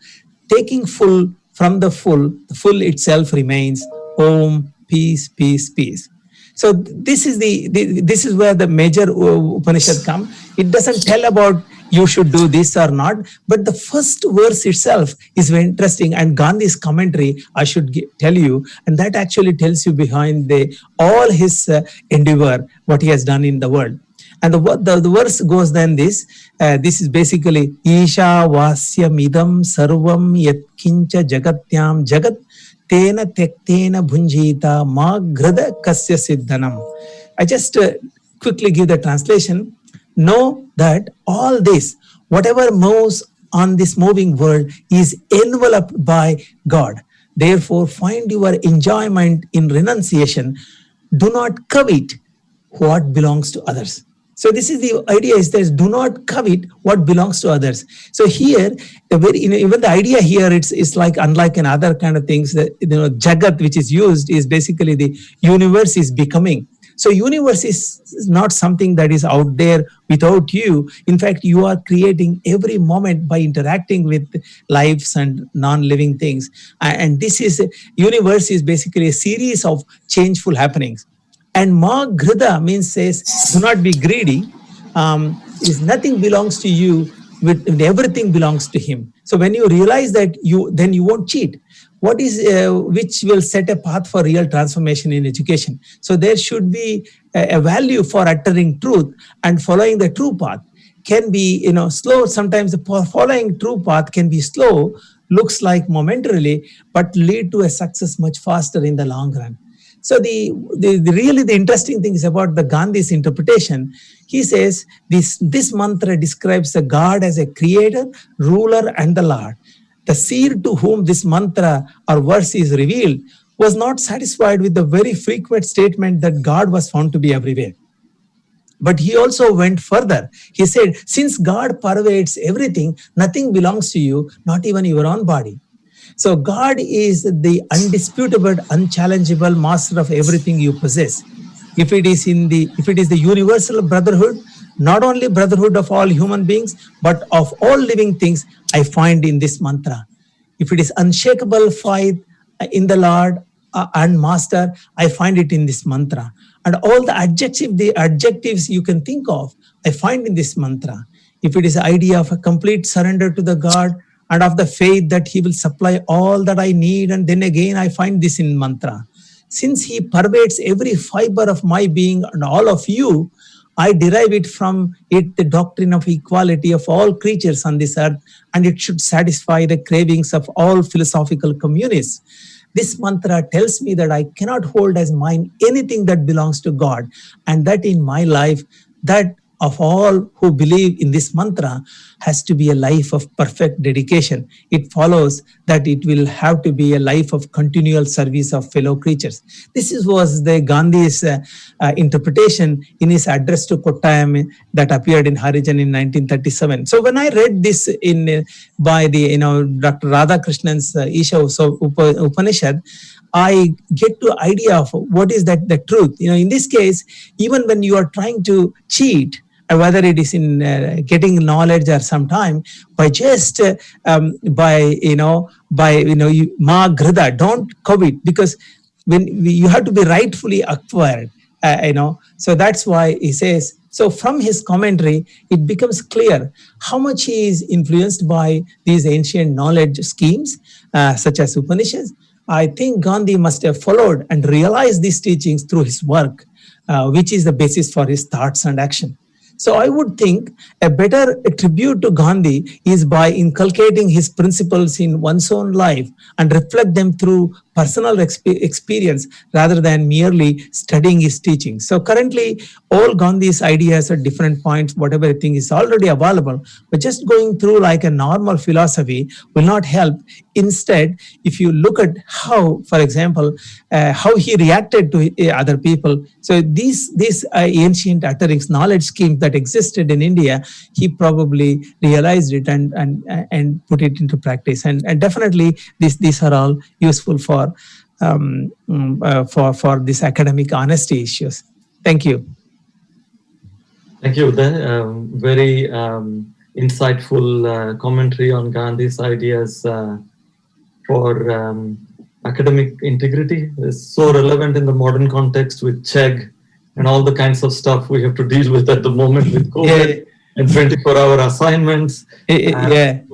Taking full from the full itself remains. Om, peace, peace, peace. So this is where the major Upanishad come. It doesn't tell about you should do this or not, but the first verse itself is very interesting, and Gandhi's commentary, I should tell you, and that actually tells you behind all his endeavor, what he has done in the world. And the verse goes then this is basically Isha Vasya Midam Sarvam Yat Kincha Jagatyam Jagat Tena Tektena Bhunjita Ma Grada Kasya Siddhanam. I just quickly give the translation. Know that all this, whatever moves on this moving world, is enveloped by God. Therefore, find your enjoyment in renunciation. Do not covet what belongs to others. So this is the idea, is that do not covet what belongs to others. So here, even the idea here, it's like, unlike in other kind of things, that Jagat, which is used, is basically the universe is becoming. So universe is not something that is out there without you. In fact, you are creating every moment by interacting with lives and non-living things. And universe is basically a series of changeful happenings. And Ma Grida means says, do not be greedy. Is nothing belongs to you, when everything belongs to him. So when you realize that, then you won't cheat. What is which will set a path for real transformation in education. So there should be a value for uttering truth, and following the true path can be slow. Sometimes the following true path can be slow, looks like momentarily, but lead to a success much faster in the long run. So the really the interesting thing is about the Gandhi's interpretation. He says this mantra describes the God as a creator, ruler, and the Lord. The seer to whom this mantra or verse is revealed was not satisfied with the very frequent statement that God was found to be everywhere. But he also went further. He said, since God pervades everything, nothing belongs to you, not even your own body. So God is the undisputable, unchallengeable master of everything you possess. If it is the universal brotherhood, not only brotherhood of all human beings, but of all living things, I find in this mantra. If it is unshakable faith in the Lord and Master, I find it in this mantra. And all the adjectives you can think of, I find in this mantra. If it is the idea of a complete surrender to the God and of the faith that He will supply all that I need, and then again I find this in mantra. Since He pervades every fiber of my being and all of you, I derive it from it the doctrine of equality of all creatures on this earth, and it should satisfy the cravings of all philosophical communists. This mantra tells me that I cannot hold as mine anything that belongs to God, and that in my life, that of all who believe in this mantra has to be a life of perfect dedication. It follows that it will have to be a life of continual service of fellow creatures. This was the Gandhi's interpretation in his address to Kottayam that appeared in Harijan in 1937. So when I read this by the Dr. Radhakrishnan's Isha Upanishad, I get to idea of what is that the truth. In this case, even when you are trying to cheat, whether it is in getting knowledge or sometime, by just ma grida, don't covet, because when you have to be rightfully acquired, So that's why he says. So from his commentary, it becomes clear how much he is influenced by these ancient knowledge schemes, such as Upanishads. I think Gandhi must have followed and realized these teachings through his work, which is the basis for his thoughts and action. So I would think a better tribute to Gandhi is by inculcating his principles in one's own life and reflect them through personal experience rather than merely studying his teachings. So currently, all Gandhi's ideas at different points, whatever thing is already available, but just going through like a normal philosophy will not help. Instead, if you look at how, for example, how he reacted to other people, so these ancient utterings, knowledge schemes that existed in India, he probably realized it and put it into practice. And definitely, these are all useful for this academic honesty issues. Thank you. Thank you. Very insightful commentary on Gandhi's ideas for academic integrity. Is so relevant in the modern context with Chegg and all the kinds of stuff we have to deal with at the moment with COVID and 24-hour assignments.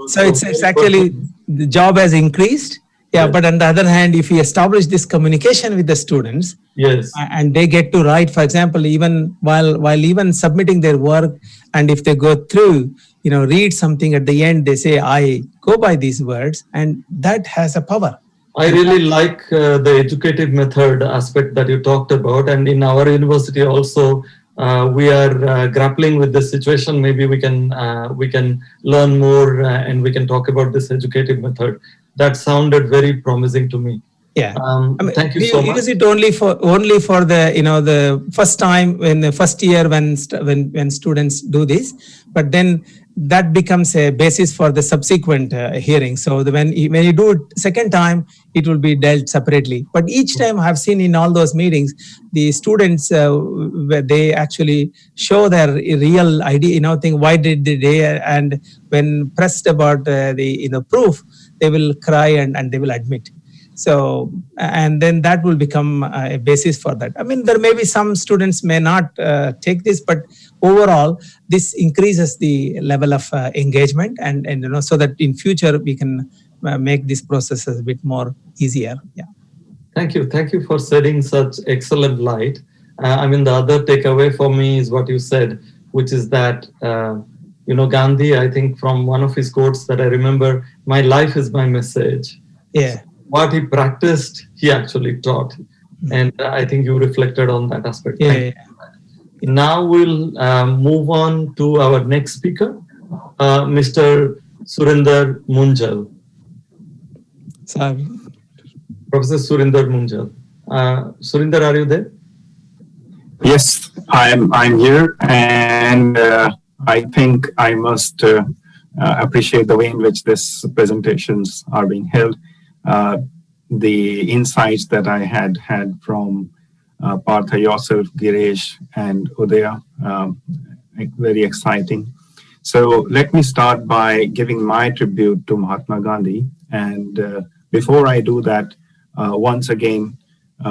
So it's actually the job has increased. But on the other hand, if we establish this communication with the students, and they get to write, for example, even while even submitting their work, and if they go through, read something at the end, they say, I go by these words, and that has a power. I really like the educative method aspect that you talked about, and in our university also, we are grappling with this situation. Maybe we can learn more and we can talk about this educative method. That sounded very promising to me. Thank you so much. Use it only for the the first time in the first year when students do this, but then that becomes a basis for the subsequent hearing. So when you do it second time, it will be dealt separately. But each time I've seen in all those meetings, the students they actually show their real idea, thing. Why did they? And when pressed about the proof, they will cry and they will admit. So, and then that will become a basis for that. I mean, there may be some students may not take this, but overall, this increases the level of engagement and so that in future we can make this process a bit more easier. Thank you for shedding such excellent light. The other takeaway for me is what you said, which is that Gandhi, I think from one of his quotes that I remember, my life is my message. Yeah. What he practiced, he actually taught. And I think you reflected on that aspect. Yeah, Thank you. Now we'll move on to our next speaker, Mr. Surinder Munjal. sorry. Professor Surinder Munjal. Surinder, are you there? Yes, I'm here, and I think I must appreciate the way in which these presentations are being held. The insights that I had from Partha, yourself, Giresh, and Udaya, very exciting. So let me start by giving my tribute to Mahatma Gandhi. And before I do that, once again,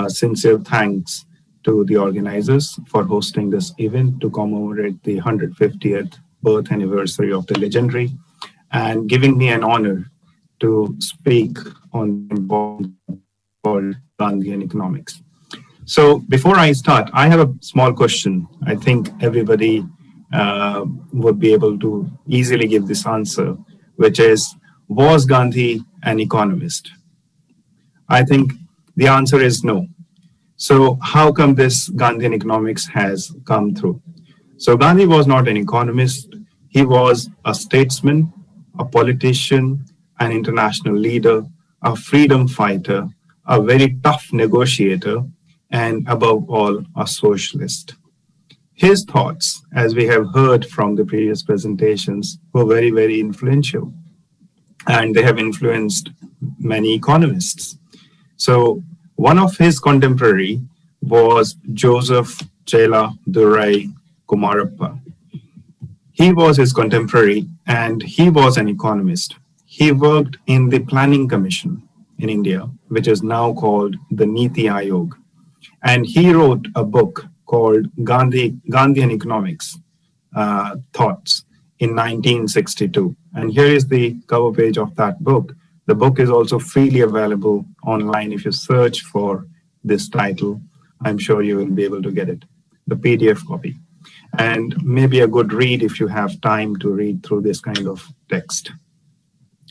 sincere thanks to the organizers for hosting this event to commemorate the 150th birth anniversary of the legendary, and giving me an honor to speak on the important called Gandhian economics. So before I start, I have a small question. I think everybody would be able to easily give this answer, which is, was Gandhi an economist? I think the answer is no. So how come this Gandhian economics has come through? So Gandhi was not an economist. He was a statesman, a politician, an international leader, a freedom fighter, a very tough negotiator, and above all, a socialist. His thoughts, as we have heard from the previous presentations, were very, very influential, and they have influenced many economists. So one of his contemporary was Joseph Chela Durai Kumarappa. He was his contemporary, and he was an economist. He worked in the Planning Commission in India, which is now called the Niti Aayog. And he wrote a book called Gandhian Economics Thoughts in 1962. And here is the cover page of that book. The book is also freely available online. If you search for this title, I'm sure you will be able to get it, the PDF copy. And maybe a good read if you have time to read through this kind of text.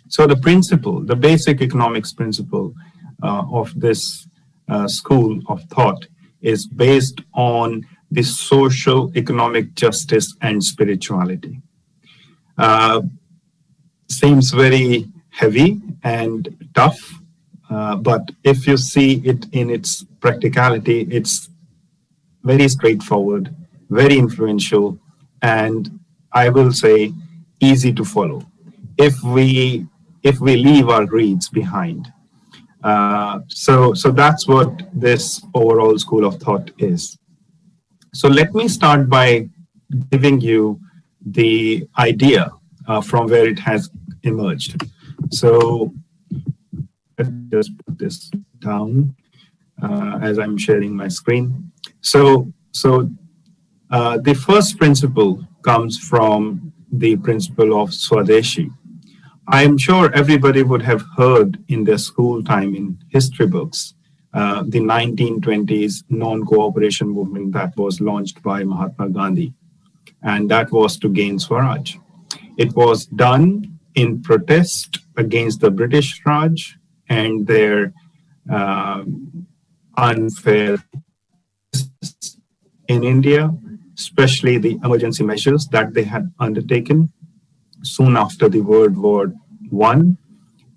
So the principle, the basic economics principle of this school of thought is based on the social economic justice and spirituality. Seems very heavy and tough, but if you see it in its practicality, it's very straightforward, very influential, and I will say easy to follow if we leave our greeds behind. So that's what this overall school of thought is. So let me start by giving you the idea from where it has emerged. So let's just put this down as I'm sharing my screen. So the first principle comes from the principle of Swadeshi. I'm sure everybody would have heard in their school time in history books the 1920s non-cooperation movement that was launched by Mahatma Gandhi, and that was to gain Swaraj. It was done in protest against the British Raj and their unfair in India, especially the emergency measures that they had undertaken soon after the World War I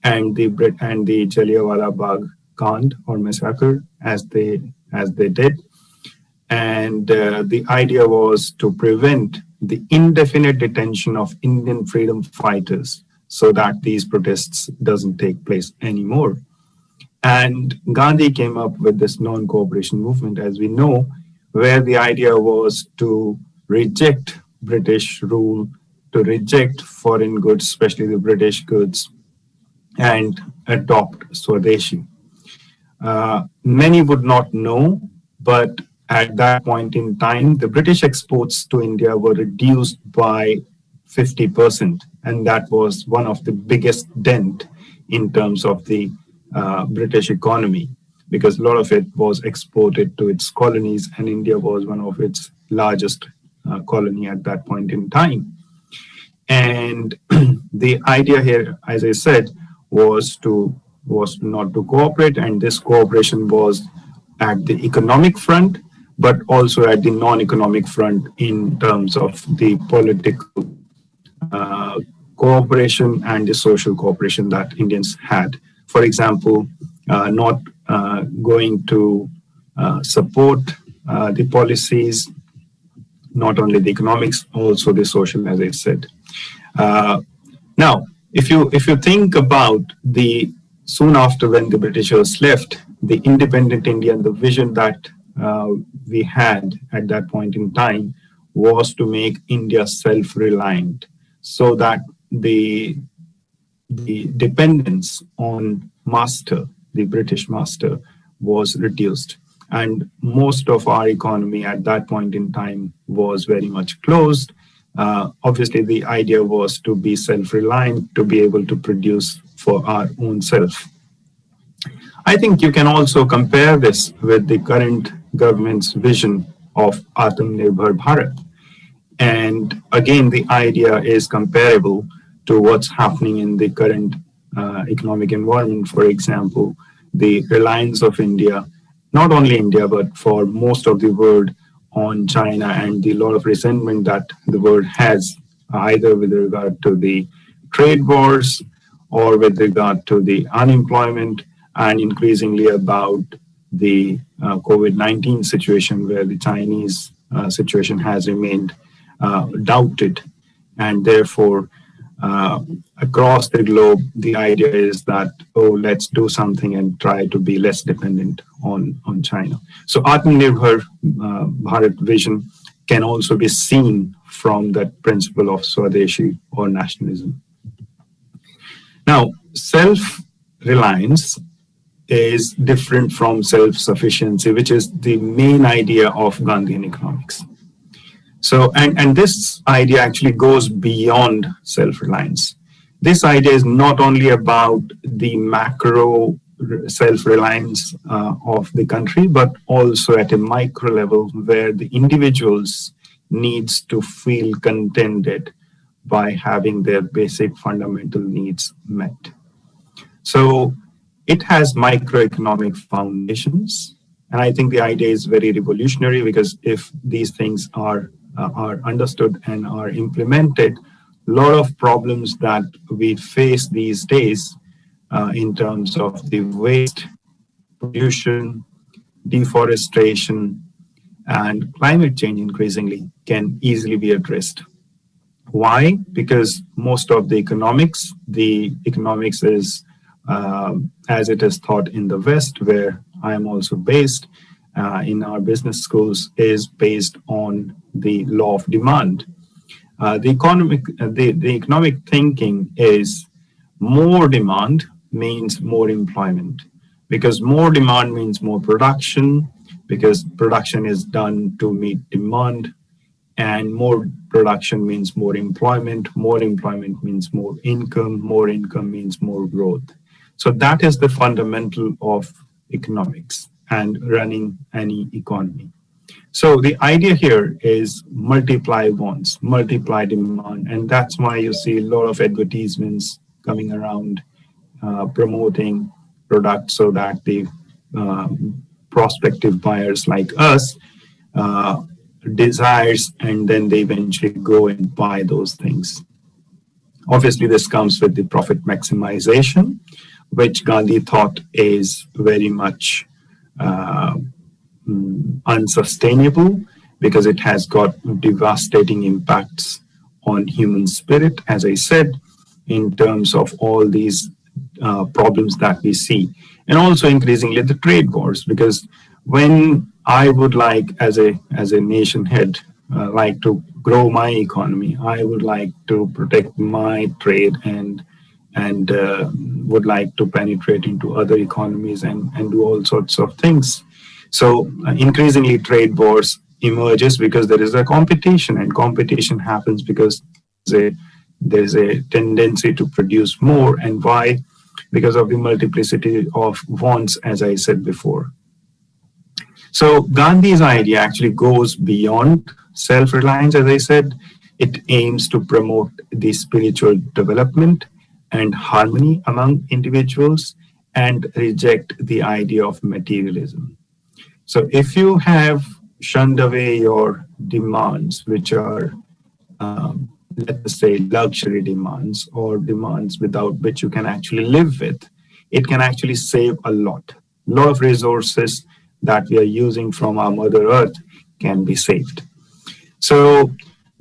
and the Jallianwala Bagh Kand or massacre as they did. And the idea was to prevent the indefinite detention of Indian freedom fighters so that these protests doesn't take place anymore. And Gandhi came up with this non-cooperation movement, as we know, where the idea was to reject British rule, to reject foreign goods, especially the British goods, and adopt Swadeshi. Many would not know, but at that point in time, the British exports to India were reduced by 50%, and that was one of the biggest dent in terms of the British economy, because a lot of it was exported to its colonies, and India was one of its largest colony at that point in time. And the idea here, as I said, was not to cooperate, and this cooperation was at the economic front, but also at the non-economic front in terms of the political cooperation and the social cooperation that Indians had. For example, not going to support the policies, not only the economics, also the social, as I said. Now, if you think about the soon after when the Britishers left, the independent India and the vision that we had at that point in time was to make India self-reliant, so that the dependence on master, the British master, was reduced. And most of our economy at that point in time was very much closed. Obviously, the idea was to be self-reliant, to be able to produce for our own self. I think you can also compare this with the current government's vision of Atmanirbhar Bharat. And again, the idea is comparable to what's happening in the current economic environment. For example, the reliance of India, not only India, but for most of the world, on China, and the lot of resentment that the world has, either with regard to the trade wars or with regard to the unemployment, and increasingly about the COVID-19 situation, where the Chinese situation has remained doubted. And therefore, across the globe, the idea is that, oh, let's do something and try to be less dependent on China. So Atmanirbhar Bharat vision can also be seen from that principle of Swadeshi or nationalism. Now, self-reliance is different from self-sufficiency, which is the main idea of Gandhian economics. So, and this idea actually goes beyond self-reliance. This idea is not only about the macro self-reliance of the country, but also at a micro level, where the individuals needs to feel contented by having their basic fundamental needs met. So it has microeconomic foundations. And I think the idea is very revolutionary, because if these things are understood and are implemented, a lot of problems that we face these days in terms of the waste, pollution, deforestation, and climate change increasingly can easily be addressed. Why? Because most of the economics is, as it is taught in the West, where I am also based, in our business schools, is based on the law of demand. The economic thinking is more demand means more employment, because more demand means more production, because production is done to meet demand, and more production means more employment means more income means more growth. So that is the fundamental of economics and running any economy. So the idea here is multiply wants, multiply demand, and that's why you see a lot of advertisements coming around promoting products, so that the prospective buyers like us desires, and then they eventually go and buy those things. Obviously, this comes with the profit maximization, which Gandhi thought is very much unsustainable, because it has got devastating impacts on human spirit, as I said, in terms of all these problems that we see. And also increasingly the trade wars, because when I would like, as a nation head, like to grow my economy, I would like to protect my trade and would like to penetrate into other economies and do all sorts of things. So increasingly trade wars emerges because there is a competition, and competition happens because there's a tendency to produce more. And why? Because of the multiplicity of wants, as I said before. So Gandhi's idea actually goes beyond self-reliance, as I said. It aims to promote the spiritual development and harmony among individuals and reject the idea of materialism. So if you have shunned away your demands, which are, let's say, luxury demands or demands without which you can actually live with, it can actually save a lot. A lot of resources that we are using from our Mother Earth can be saved. So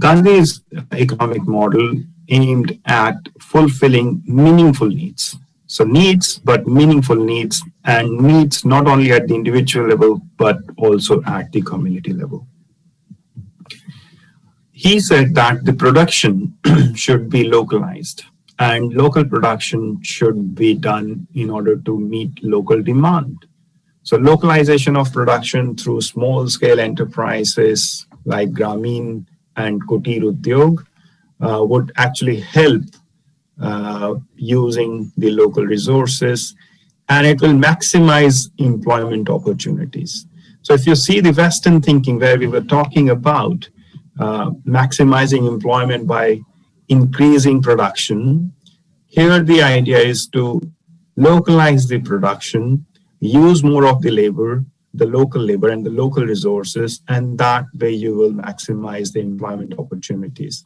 Gandhi's economic model aimed at fulfilling meaningful needs. So needs, but meaningful needs, and needs not only at the individual level, but also at the community level. He said that the production should be localized, and local production should be done in order to meet local demand. So localization of production through small-scale enterprises like Grameen and Kutir Udyog would actually help using the local resources, and it will maximize employment opportunities. So if you see the Western thinking where we were talking about maximizing employment by increasing production, here the idea is to localize the production, use more of the labor, the local labor and the local resources, and that way you will maximize the employment opportunities.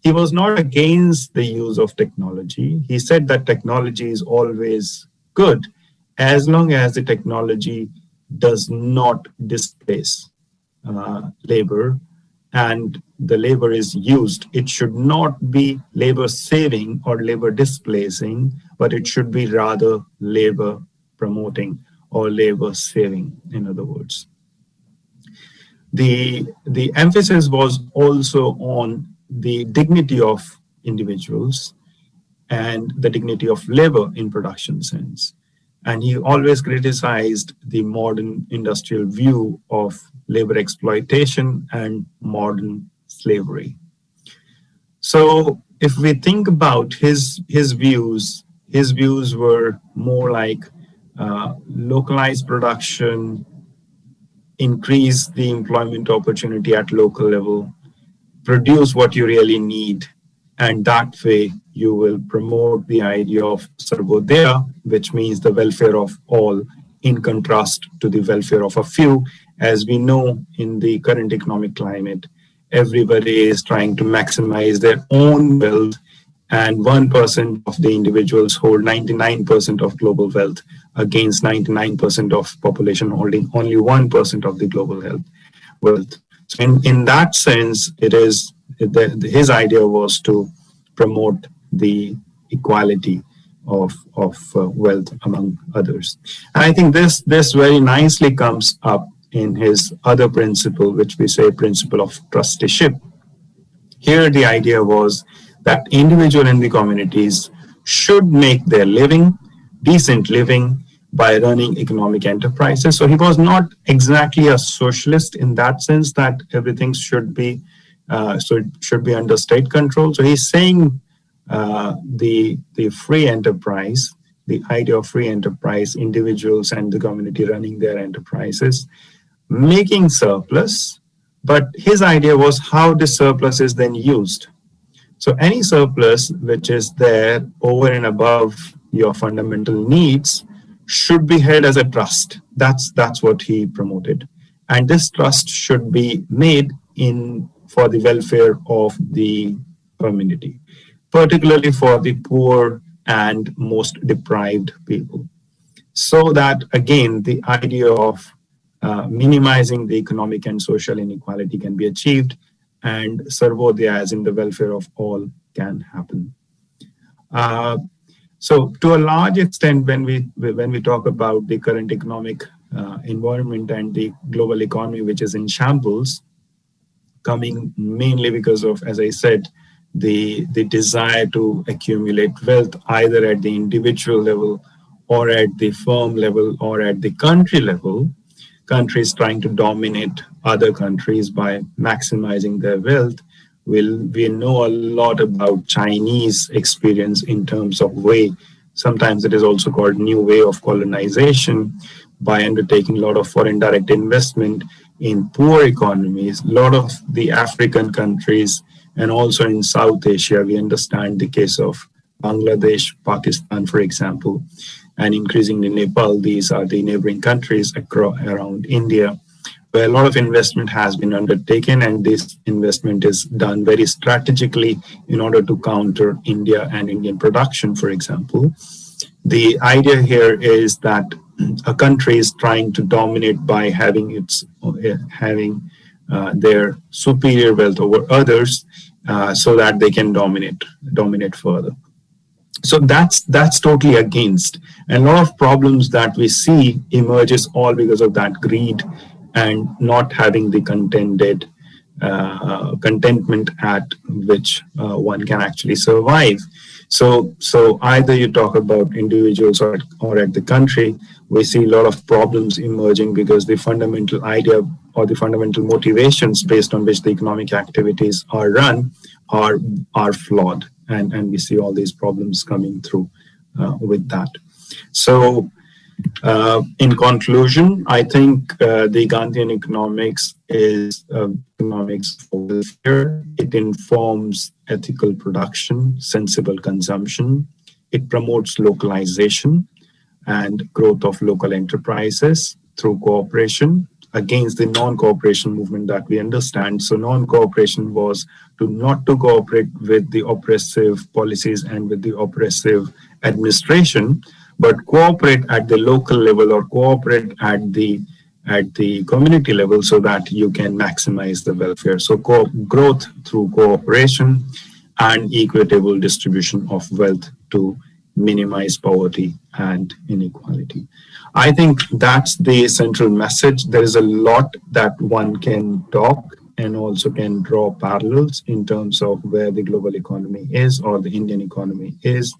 He was not against the use of technology. He said that technology is always good as long as the technology does not displace labor and the labor is used. It should not be labor saving or labor displacing, but it should be rather labor promoting or labor saving, in other words. The emphasis was also on the dignity of individuals and the dignity of labor in production sense. And he always criticized the modern industrial view of labor exploitation and modern slavery. So if we think about his views were more like localized production, increase the employment opportunity at local level, produce what you really need, and that way you will promote the idea of Sarvodaya, which means the welfare of all, in contrast to the welfare of a few. As we know, in the current economic climate, everybody is trying to maximize their own wealth, and 1% of the individuals hold 99% of global wealth against 99% of population holding only 1% of the global wealth. So in that sense, it is his idea was to promote the equality of wealth among others. And I think this very nicely comes up in his other principle, which we say principle of trusteeship. Here the idea was that individual in the communities should make their living, decent living, by running economic enterprises. So he was not exactly a socialist in that sense that everything should be under state control. So he's saying the free enterprise, the idea of free enterprise, individuals and the community running their enterprises, making surplus, but his idea was how the surplus is then used. So any surplus which is there over and above your fundamental needs should be held as a trust. That's what he promoted. And this trust should be made for the welfare of the community, particularly for the poor and most deprived people. So that, again, the idea of minimizing the economic and social inequality can be achieved, and Sarvodaya, as in the welfare of all, can happen. So to a large extent, when we talk about the current economic environment and the global economy, which is in shambles, coming mainly because of, as I said, the desire to accumulate wealth either at the individual level or at the firm level or at the country level, countries trying to dominate other countries by maximizing their wealth. We know a lot about Chinese experience in terms of way. Sometimes it is also called new way of colonization, by undertaking a lot of foreign direct investment in poor economies, a lot of the African countries, and also in South Asia. We understand the case of Bangladesh, Pakistan, for example, and increasingly Nepal. These are the neighboring countries around India, where a lot of investment has been undertaken, and this investment is done very strategically in order to counter India and Indian production, for example. The idea here is that a country is trying to dominate by having their superior wealth over others, so that they can dominate further. So that's totally against. And a lot of problems that we see emerges all because of that greed and not having the contentment at which one can actually survive. So either you talk about individuals or at the country, we see a lot of problems emerging because the fundamental idea or the fundamental motivations based on which the economic activities are run are flawed. And we see all these problems coming through with that. So in conclusion, I think the Gandhian economics is economics for welfare. It informs ethical production, sensible consumption. It promotes localization and growth of local enterprises through cooperation against the non-cooperation movement that we understand. So non-cooperation was not to cooperate with the oppressive policies and with the oppressive administration, but cooperate at the local level or cooperate at the community level so that you can maximize the welfare. So growth through cooperation and equitable distribution of wealth to minimize poverty and inequality. I think that's the central message. There is a lot that one can talk and also can draw parallels in terms of where the global economy is or the Indian economy is.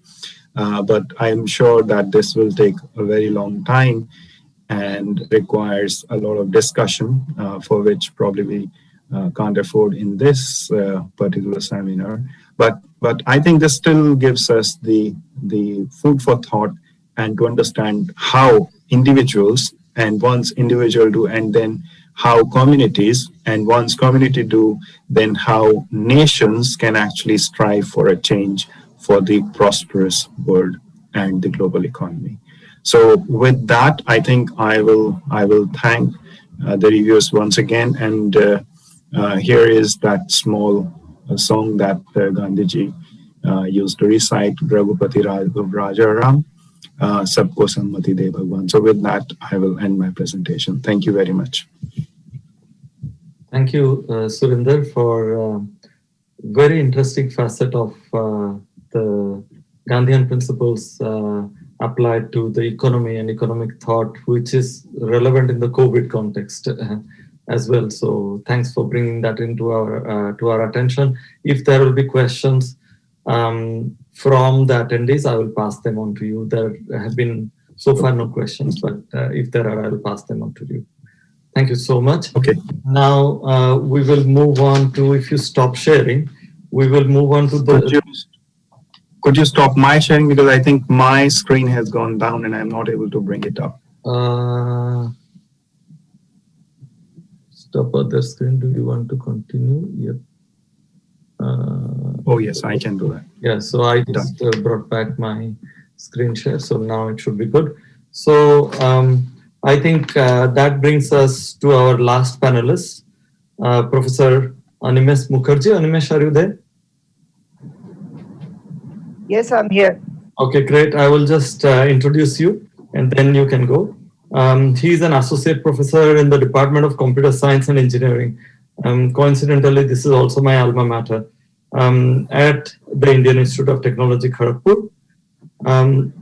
But I'm sure that this will take a very long time and requires a lot of discussion, for which probably we can't afford in this particular seminar. But I think this still gives us the food for thought and to understand how individuals and once individual do, and then how communities, and once community do, then how nations can actually strive for a change for the prosperous world and the global economy. So with that, I think I will thank the reviewers once again. And here is that small song that Gandhiji used to recite, Raghupati Rajaram, Sabko Sammati De Bhagwan. So with that, I will end my presentation. Thank you very much. Thank you, Surinder, for very interesting facet of the Gandhian principles applied to the economy and economic thought, which is relevant in the COVID context as well. So thanks for bringing that into our attention. If there will be questions from the attendees, I will pass them on to you. There have been so far no questions, but if there are, I will pass them on to you. Thank you so much. Okay. Now we will move on to, if you stop sharing, we will move on to the... Could you stop my sharing, because I think my screen has gone down and I'm not able to bring it up. Stop other screen. Do you want to continue? Yep. Oh yes, I can do that. Yeah, so I just brought back my screen share, so now it should be good. So I think that brings us to our last panelist, Professor Animesh Mukherjee. Animesh, are you there? Yes, I'm here. Okay, great. I will just introduce you and then you can go. He is an associate professor in the Department of Computer Science and Engineering. Coincidentally, this is also my alma mater at the Indian Institute of Technology, Kharagpur.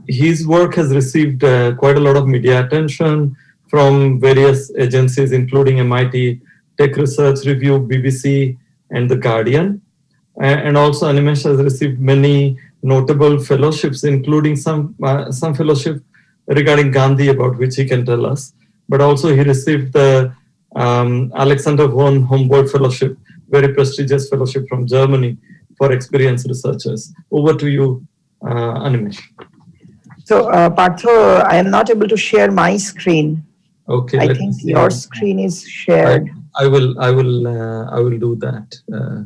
His work has received quite a lot of media attention from various agencies, including MIT, Tech Research Review, BBC, and The Guardian. And also Animesh has received many notable fellowships, including some fellowship regarding Gandhi, about which he can tell us. But also he received the Alexander von Humboldt Fellowship, very prestigious fellowship from Germany for experienced researchers. Over to you, Animesh. So, Partho, I am not able to share my screen. Okay. I think your screen is shared. I will do that.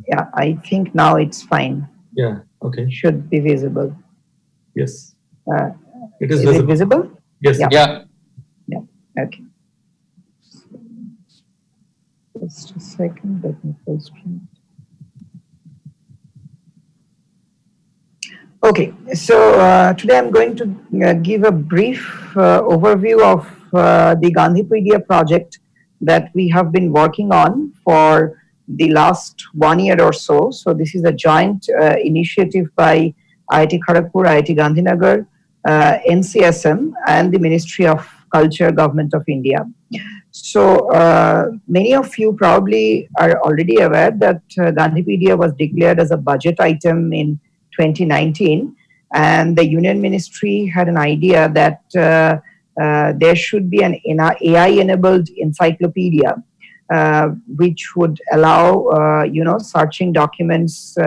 Yeah, I think now it's fine. Yeah. Okay. Should be visible. Yes. Uh, It is is visible. it visible? Yes. Yeah. Yeah. Yeah. Okay. Just a second. Let me full screen. Okay, so today I'm going to give a brief overview of the Gandhipedia project that we have been working on for the last 1 year or so. So this is a joint initiative by IIT Kharagpur, IIT Gandhinagar, NCSM, and the Ministry of Culture, Government of India. So many of you probably are already aware that Gandhipedia was declared as a budget item in 2019, and the Union Ministry had an idea that there should be an AI-enabled encyclopedia, which would allow searching documents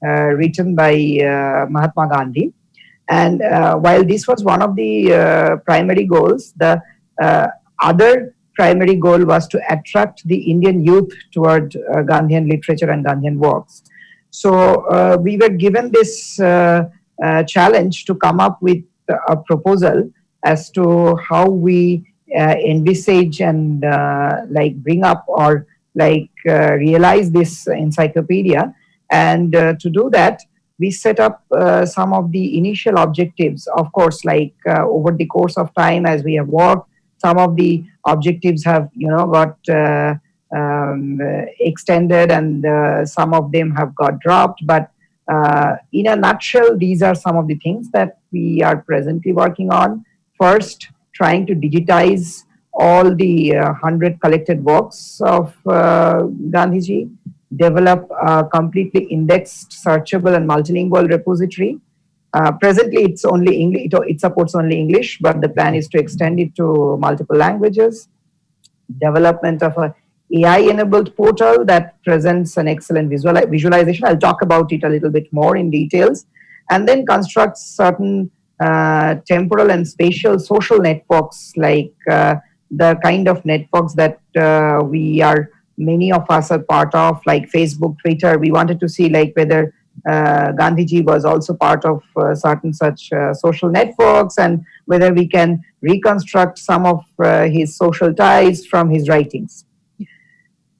written by Mahatma Gandhi. And while this was one of the primary goals, the other primary goal was to attract the Indian youth toward Gandhian literature and Gandhian works. So we were given this challenge to come up with a proposal as to how we envisage and bring up or realize this encyclopedia. And to do that, we set up some of the initial objectives. Of course, over the course of time as we have worked, some of the objectives have got extended, and some of them have got dropped. But in a nutshell, these are some of the things that we are presently working on. First, trying to digitize all the 100 collected works of Gandhiji, develop a completely indexed, searchable, and multilingual repository. Presently, it's only English. It supports only English, but the plan is to extend it to multiple languages. Development of a AI-enabled portal that presents an excellent visualization. I'll talk about it a little bit more in details, and then construct certain temporal and spatial social networks, like the kind of networks that many of us are part of, like Facebook, Twitter. We wanted to see whether Gandhiji was also part of certain such social networks, and whether we can reconstruct some of his social ties from his writings.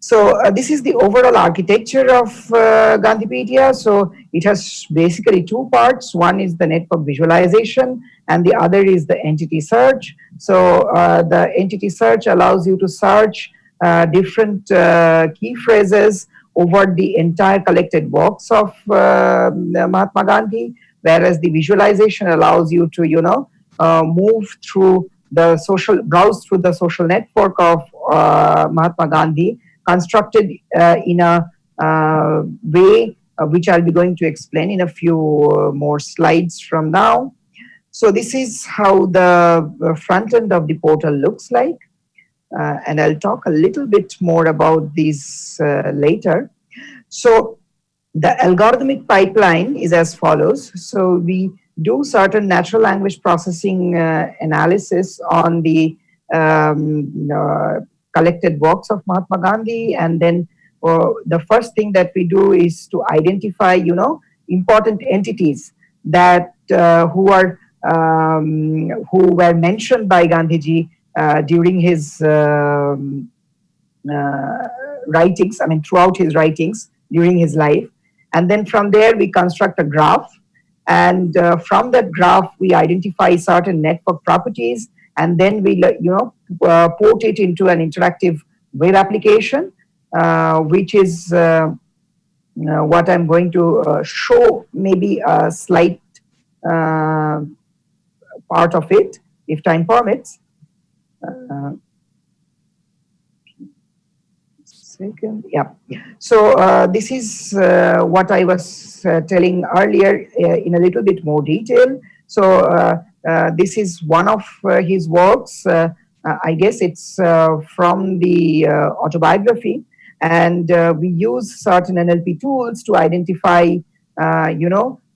So this is the overall architecture of Gandhipedia. So it has basically two parts. One is the network visualization, and the other is the entity search. So the entity search allows you to search different key phrases over the entire collected works of Mahatma Gandhi, whereas the visualization allows you to, move through the browse through the social network of Mahatma Gandhi, constructed in a way which I'll be going to explain in a few more slides from now. So this is how the front end of the portal looks like. And I'll talk a little bit more about these later. So the algorithmic pipeline is as follows. So we do certain natural language processing analysis on the collected works of Mahatma Gandhi, and then the first thing that we do is to identify, important entities that who were mentioned by Gandhiji during his writings. I mean, throughout his writings during his life, and then from there we construct a graph, and from that graph we identify certain network properties, and then we port it into an interactive web application, which is what I'm going to show, maybe a slight part of it, if time permits. Second, yeah. So this is what I was telling earlier in a little bit more detail. So this is one of his works. I guess it's from the autobiography, and we use certain NLP tools to identify,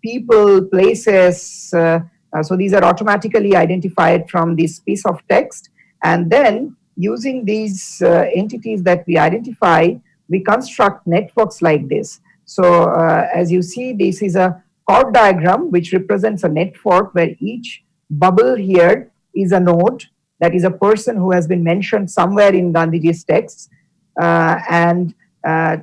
people, places. So these are automatically identified from this piece of text, and then using these entities that we identify, we construct networks like this. So as you see, this is a chord diagram, which represents a network where each bubble here is a node, that is a person who has been mentioned somewhere in Gandhiji's texts, and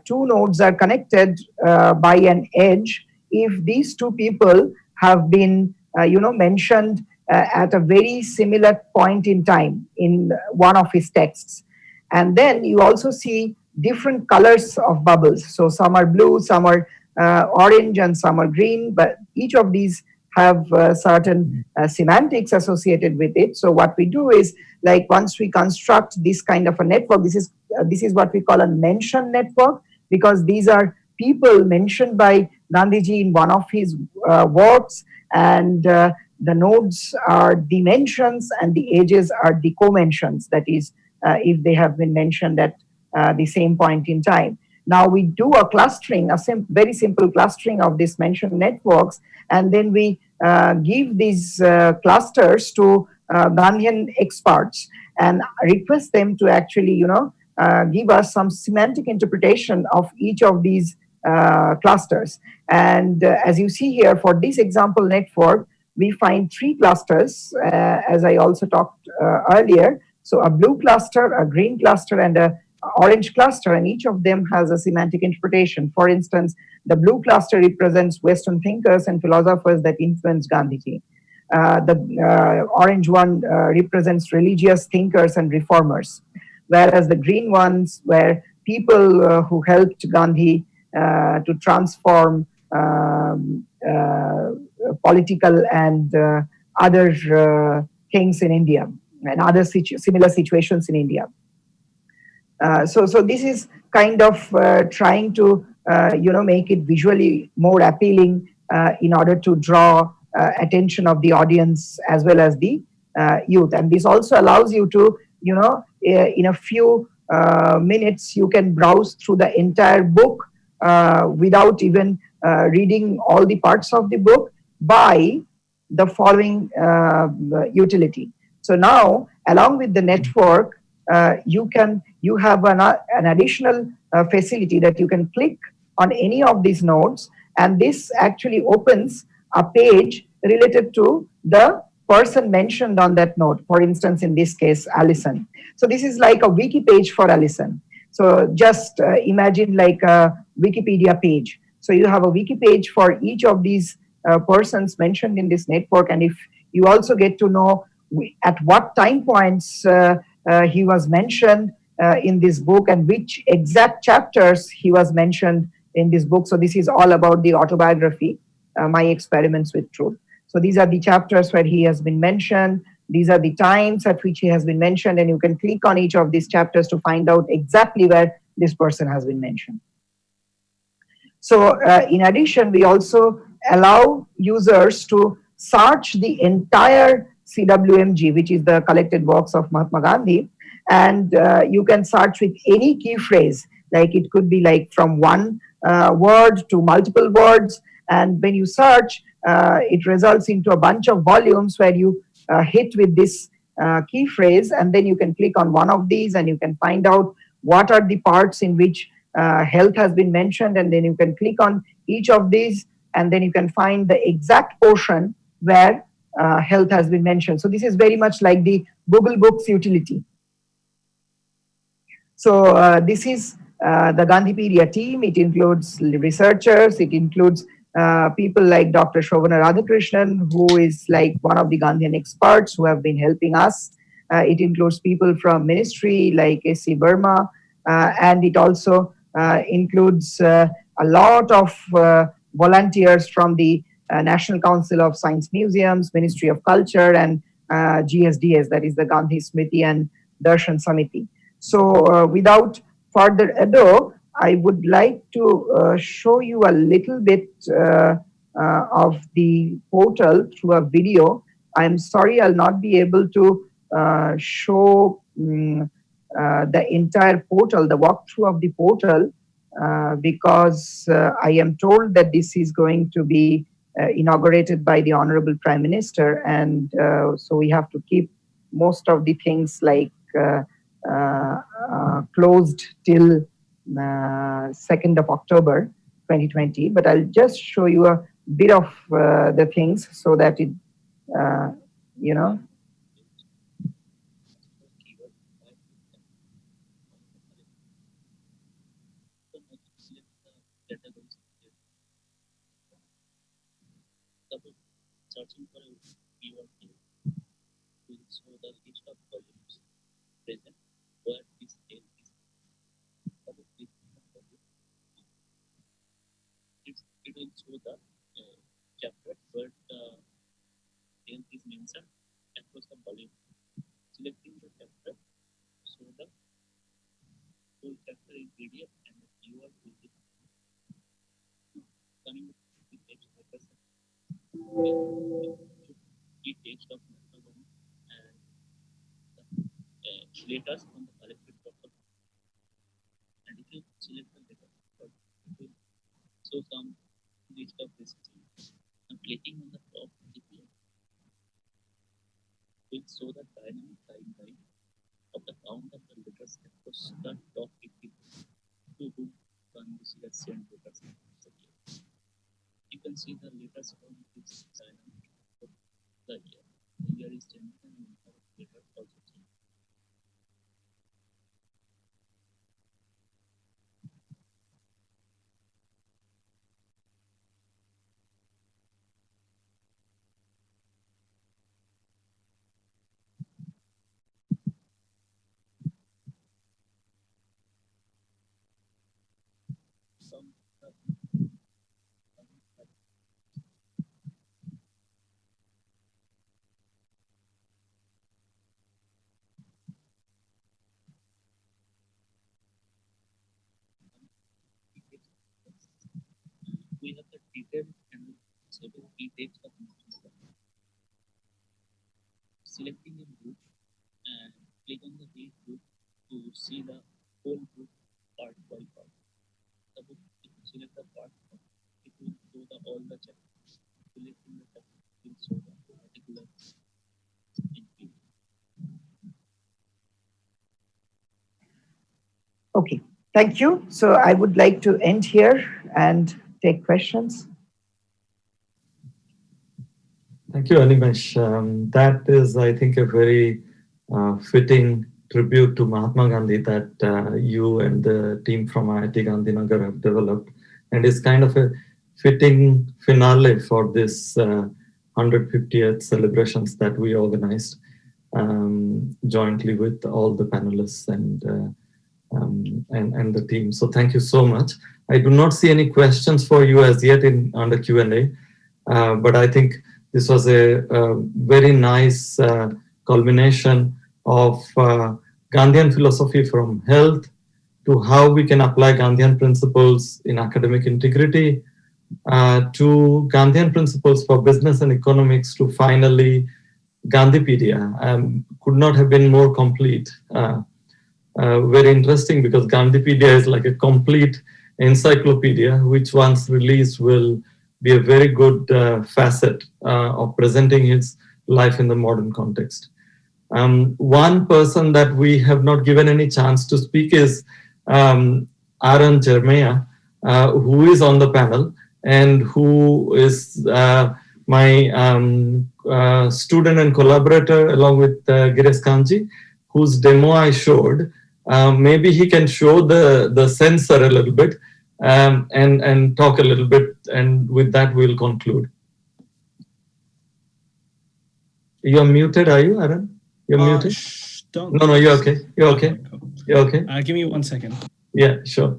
two nodes are connected by an edge if these two people have been mentioned at a very similar point in time in one of his texts. And then you also see different colors of bubbles. So some are blue, some are orange, and some are green, but each of these have certain semantics associated with it. So what we do is, like, once we construct this kind of a network, this is what we call a mention network, because these are people mentioned by Gandhiji in one of his works, and the nodes are the mentions and the edges are the co-mentions, that is, if they have been mentioned at the same point in time. Now we do a clustering, very simple clustering of these mention networks, and then we give these clusters to Gandhian experts and request them to actually, give us some semantic interpretation of each of these clusters. And as you see here, for this example network, we find three clusters, as I also talked earlier. So a blue cluster, a green cluster, and a orange cluster, and each of them has a semantic interpretation. For instance, the blue cluster represents Western thinkers and philosophers that influenced Gandhiji. The orange one represents religious thinkers and reformers, whereas the green ones were people who helped Gandhi to transform political and other things in India and other similar situations in India. So this is kind of trying to make it visually more appealing in order to draw attention of the audience as well as the youth. And this also allows you to, in a few minutes, you can browse through the entire book without even reading all the parts of the book by the following utility. So now, along with the network, you have an additional facility that you can click on any of these nodes, and this actually opens a page related to the person mentioned on that node. For instance, in this case, Allison. So this is like a wiki page for Allison. So just imagine like a Wikipedia page. So you have a wiki page for each of these persons mentioned in this network, and if you also get to know at what time points he was mentioned in this book and which exact chapters he was mentioned in this book. So this is all about the autobiography, My Experiments with Truth. So these are the chapters where he has been mentioned. These are the times at which he has been mentioned, and you can click on each of these chapters to find out exactly where this person has been mentioned. So in addition, we also allow users to search the entire CWMG, which is the collected works of Mahatma Gandhi, and you can search with any key phrase. Like it could be like from one word to multiple words, and when you search, it results into a bunch of volumes where you hit with this key phrase, and then you can click on one of these and you can find out what are the parts in which health has been mentioned, and then you can click on each of these and then you can find the exact portion where health has been mentioned. So this is very much like the Google Books utility. So this is the Gandhipedia team. It includes researchers, it includes people like Dr. Shobana Radhakrishnan, who is like one of the Gandhian experts who have been helping us. It includes people from ministry like S.C. Burma, and it also includes a lot of volunteers from the National Council of Science Museums, Ministry of Culture, and GSDS, that is the Gandhi Smriti and Darshan Samiti. So without further ado, I would like to show you a little bit of the portal through a video. I'm sorry I'll not be able to show the entire portal, the walkthrough of the portal, because I am told that this is going to be inaugurated by the Honorable Prime Minister, and so we have to keep most of the things like closed till 2nd of October 2020. But I'll just show you a bit of the things so that it, you know. Okay, thank you. So I would like to end here and take questions. Thank you, Animesh. That is, I think, a very fitting tribute to Mahatma Gandhi that you and the team from IIT Gandhinagar have developed, and is kind of a fitting finale for this 150th celebrations that we organized jointly with all the panelists and the team. So thank you so much. I do not see any questions for you as yet on the Q&A, but I think this was a very nice culmination of Gandhian philosophy from health to how we can apply Gandhian principles in academic integrity, to Gandhian principles for business and economics, to finally Gandhipedia. Could not have been more complete. Very interesting, because Gandhipedia is like a complete encyclopedia, which once released will be a very good facet of presenting his life in the modern context. One person that we have not given any chance to speak is Aaron Jeremiah, who is on the panel and who is my student and collaborator along with Gires Kanji, whose demo I showed. Maybe he can show the sensor a little bit and talk a little bit, and with that we'll conclude. You're muted, are you, Aaron? You're muted? No, you're okay. You're okay. Cool. You're okay. Give me 1 second. Yeah, sure.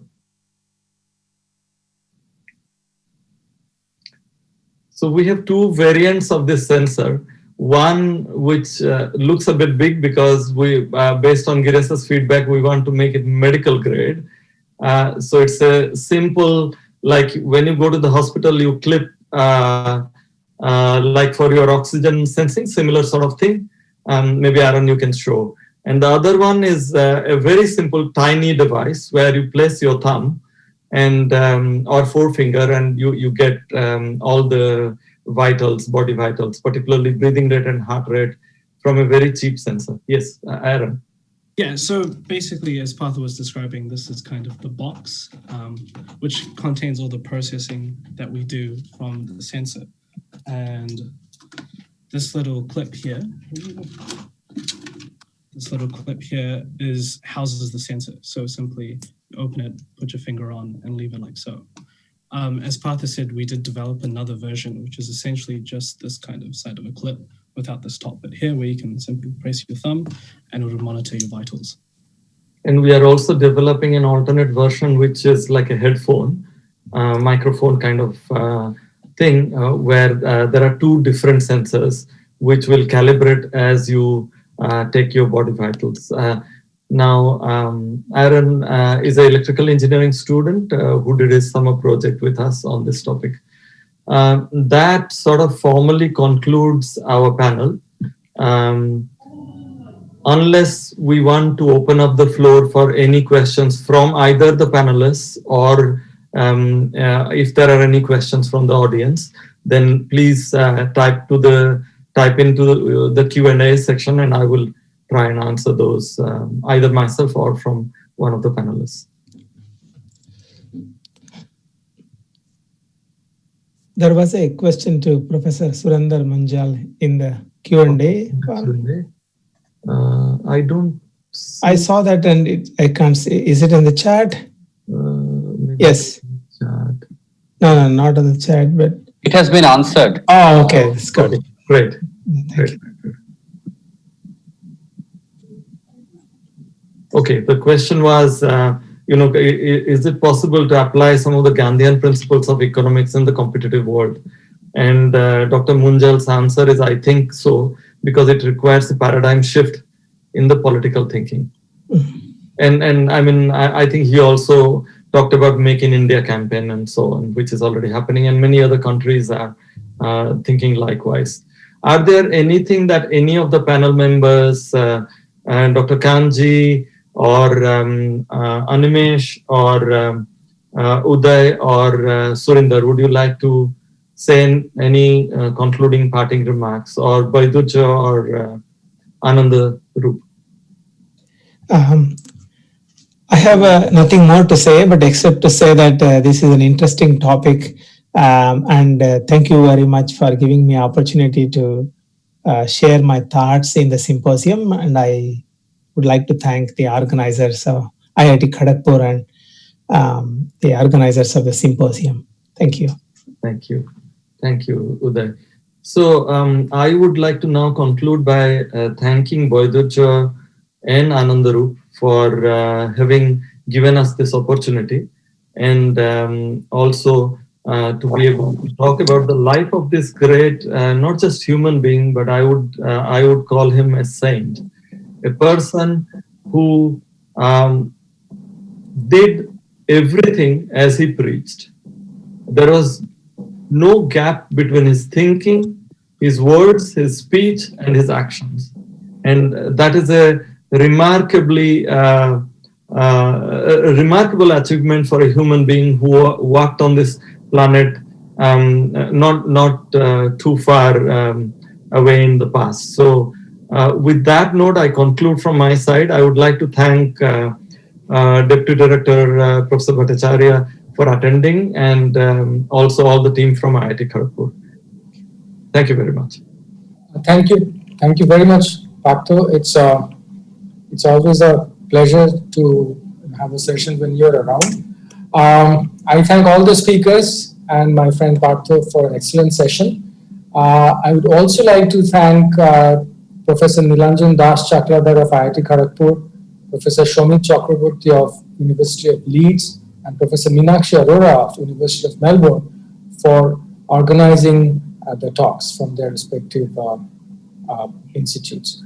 So we have two variants of this sensor. One which looks a bit big, because we, based on Gires's feedback, we want to make it medical grade. So it's a simple, like when you go to the hospital, you clip like for your oxygen sensing, similar sort of thing. Maybe Aaron, you can show. And the other one is a very simple, tiny device where you place your thumb and or forefinger, and you get all the vitals, body vitals, particularly breathing rate and heart rate, from a very cheap sensor. Yes, Aaron. Yeah, so basically, as Partha was describing, this is kind of the box, which contains all the processing that we do from the sensor. And this little clip here, houses the sensor. So simply open it, put your finger on, and leave it like so. As Partha said, we did develop another version, which is essentially just this kind of side of a clip without this top bit here, where you can simply press your thumb and it will monitor your vitals. And we are also developing an alternate version, which is like a headphone, microphone kind of thing, where there are two different sensors, which will calibrate as you take your body vitals. Now, Aaron is an electrical engineering student who did a summer project with us on this topic. That sort of formally concludes our panel. Unless we want to open up the floor for any questions from either the panelists or if there are any questions from the audience, then please type into the Q&A section, and I will try and answer those either myself or from one of the panelists. There was a question to Professor Surinder Munjal in the Q&A. I don't see. I saw that and I can't see. Is it in the chat? Yes. Chat. No, not on the chat, but It has been answered. oh, okay, that's good. Great. Thank you. Okay, the question was, is it possible to apply some of the Gandhian principles of economics in the competitive world? And Dr. Munjal's answer is, I think so, because it requires a paradigm shift in the political thinking. And I mean, I think he also talked about Make in India campaign and so on, which is already happening, and many other countries are thinking likewise. Are there anything that any of the panel members, Dr. Kanji or Animesh or Uday or Surinder, would you like to say any concluding parting remarks, or Baiduja or Ananda Rup? I have nothing more to say, but except to say that this is an interesting topic, and thank you very much for giving me opportunity to share my thoughts in the symposium. And I would like to thank the organizers of IIT Kharagpur and the organizers of the symposium. Thank you. Thank you. Thank you, Uday. So I would like to now conclude by thanking Baiduja and Anandarup for having given us this opportunity, and also to be able to talk about the life of this great, not just human being, but I would call him a saint, a person who did everything as he preached. There was no gap between his thinking, his words, his speech, and his actions. And that is a remarkably remarkable achievement for a human being who walked on this planet not too far away in the past. So with that note, I conclude from my side. I would like to thank Deputy Director Professor Bhattacharya for attending, and also all the team from IIT Kharagpur. Thank you very much. Thank you very much, Partha. It's always a pleasure to have a session when you're around. I thank all the speakers and my friend Partha for an excellent session. I would also like to thank Professor Nilanjan Das Chakradhar of IIT Kharagpur, Professor Shomit Chakraborty of University of Leeds, and Professor Meenakshi Arora of University of Melbourne for organizing the talks from their respective institutes.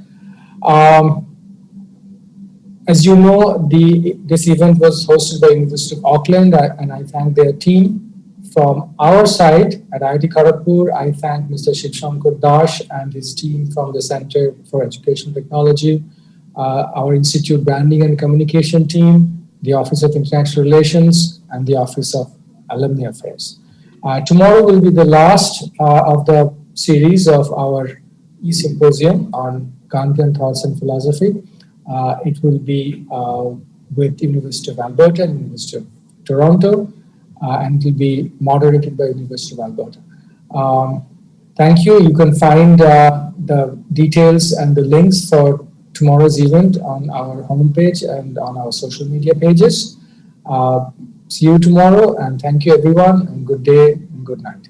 As you know, this event was hosted by University of Auckland, and I thank their team. From our side at IIT Kharagpur, I thank Mr. Shikshankar Dash and his team from the Center for Education Technology, our Institute Branding and Communication team, the Office of International Relations, and the Office of Alumni Affairs. Tomorrow will be the last of the series of our e-Symposium on Gandhian thoughts and philosophy. It will be with University of Alberta and University of Toronto, and it will be moderated by University of Alberta. Thank you. You can find the details and the links for tomorrow's event on our homepage and on our social media pages. See you tomorrow, and thank you everyone, and good day and good night.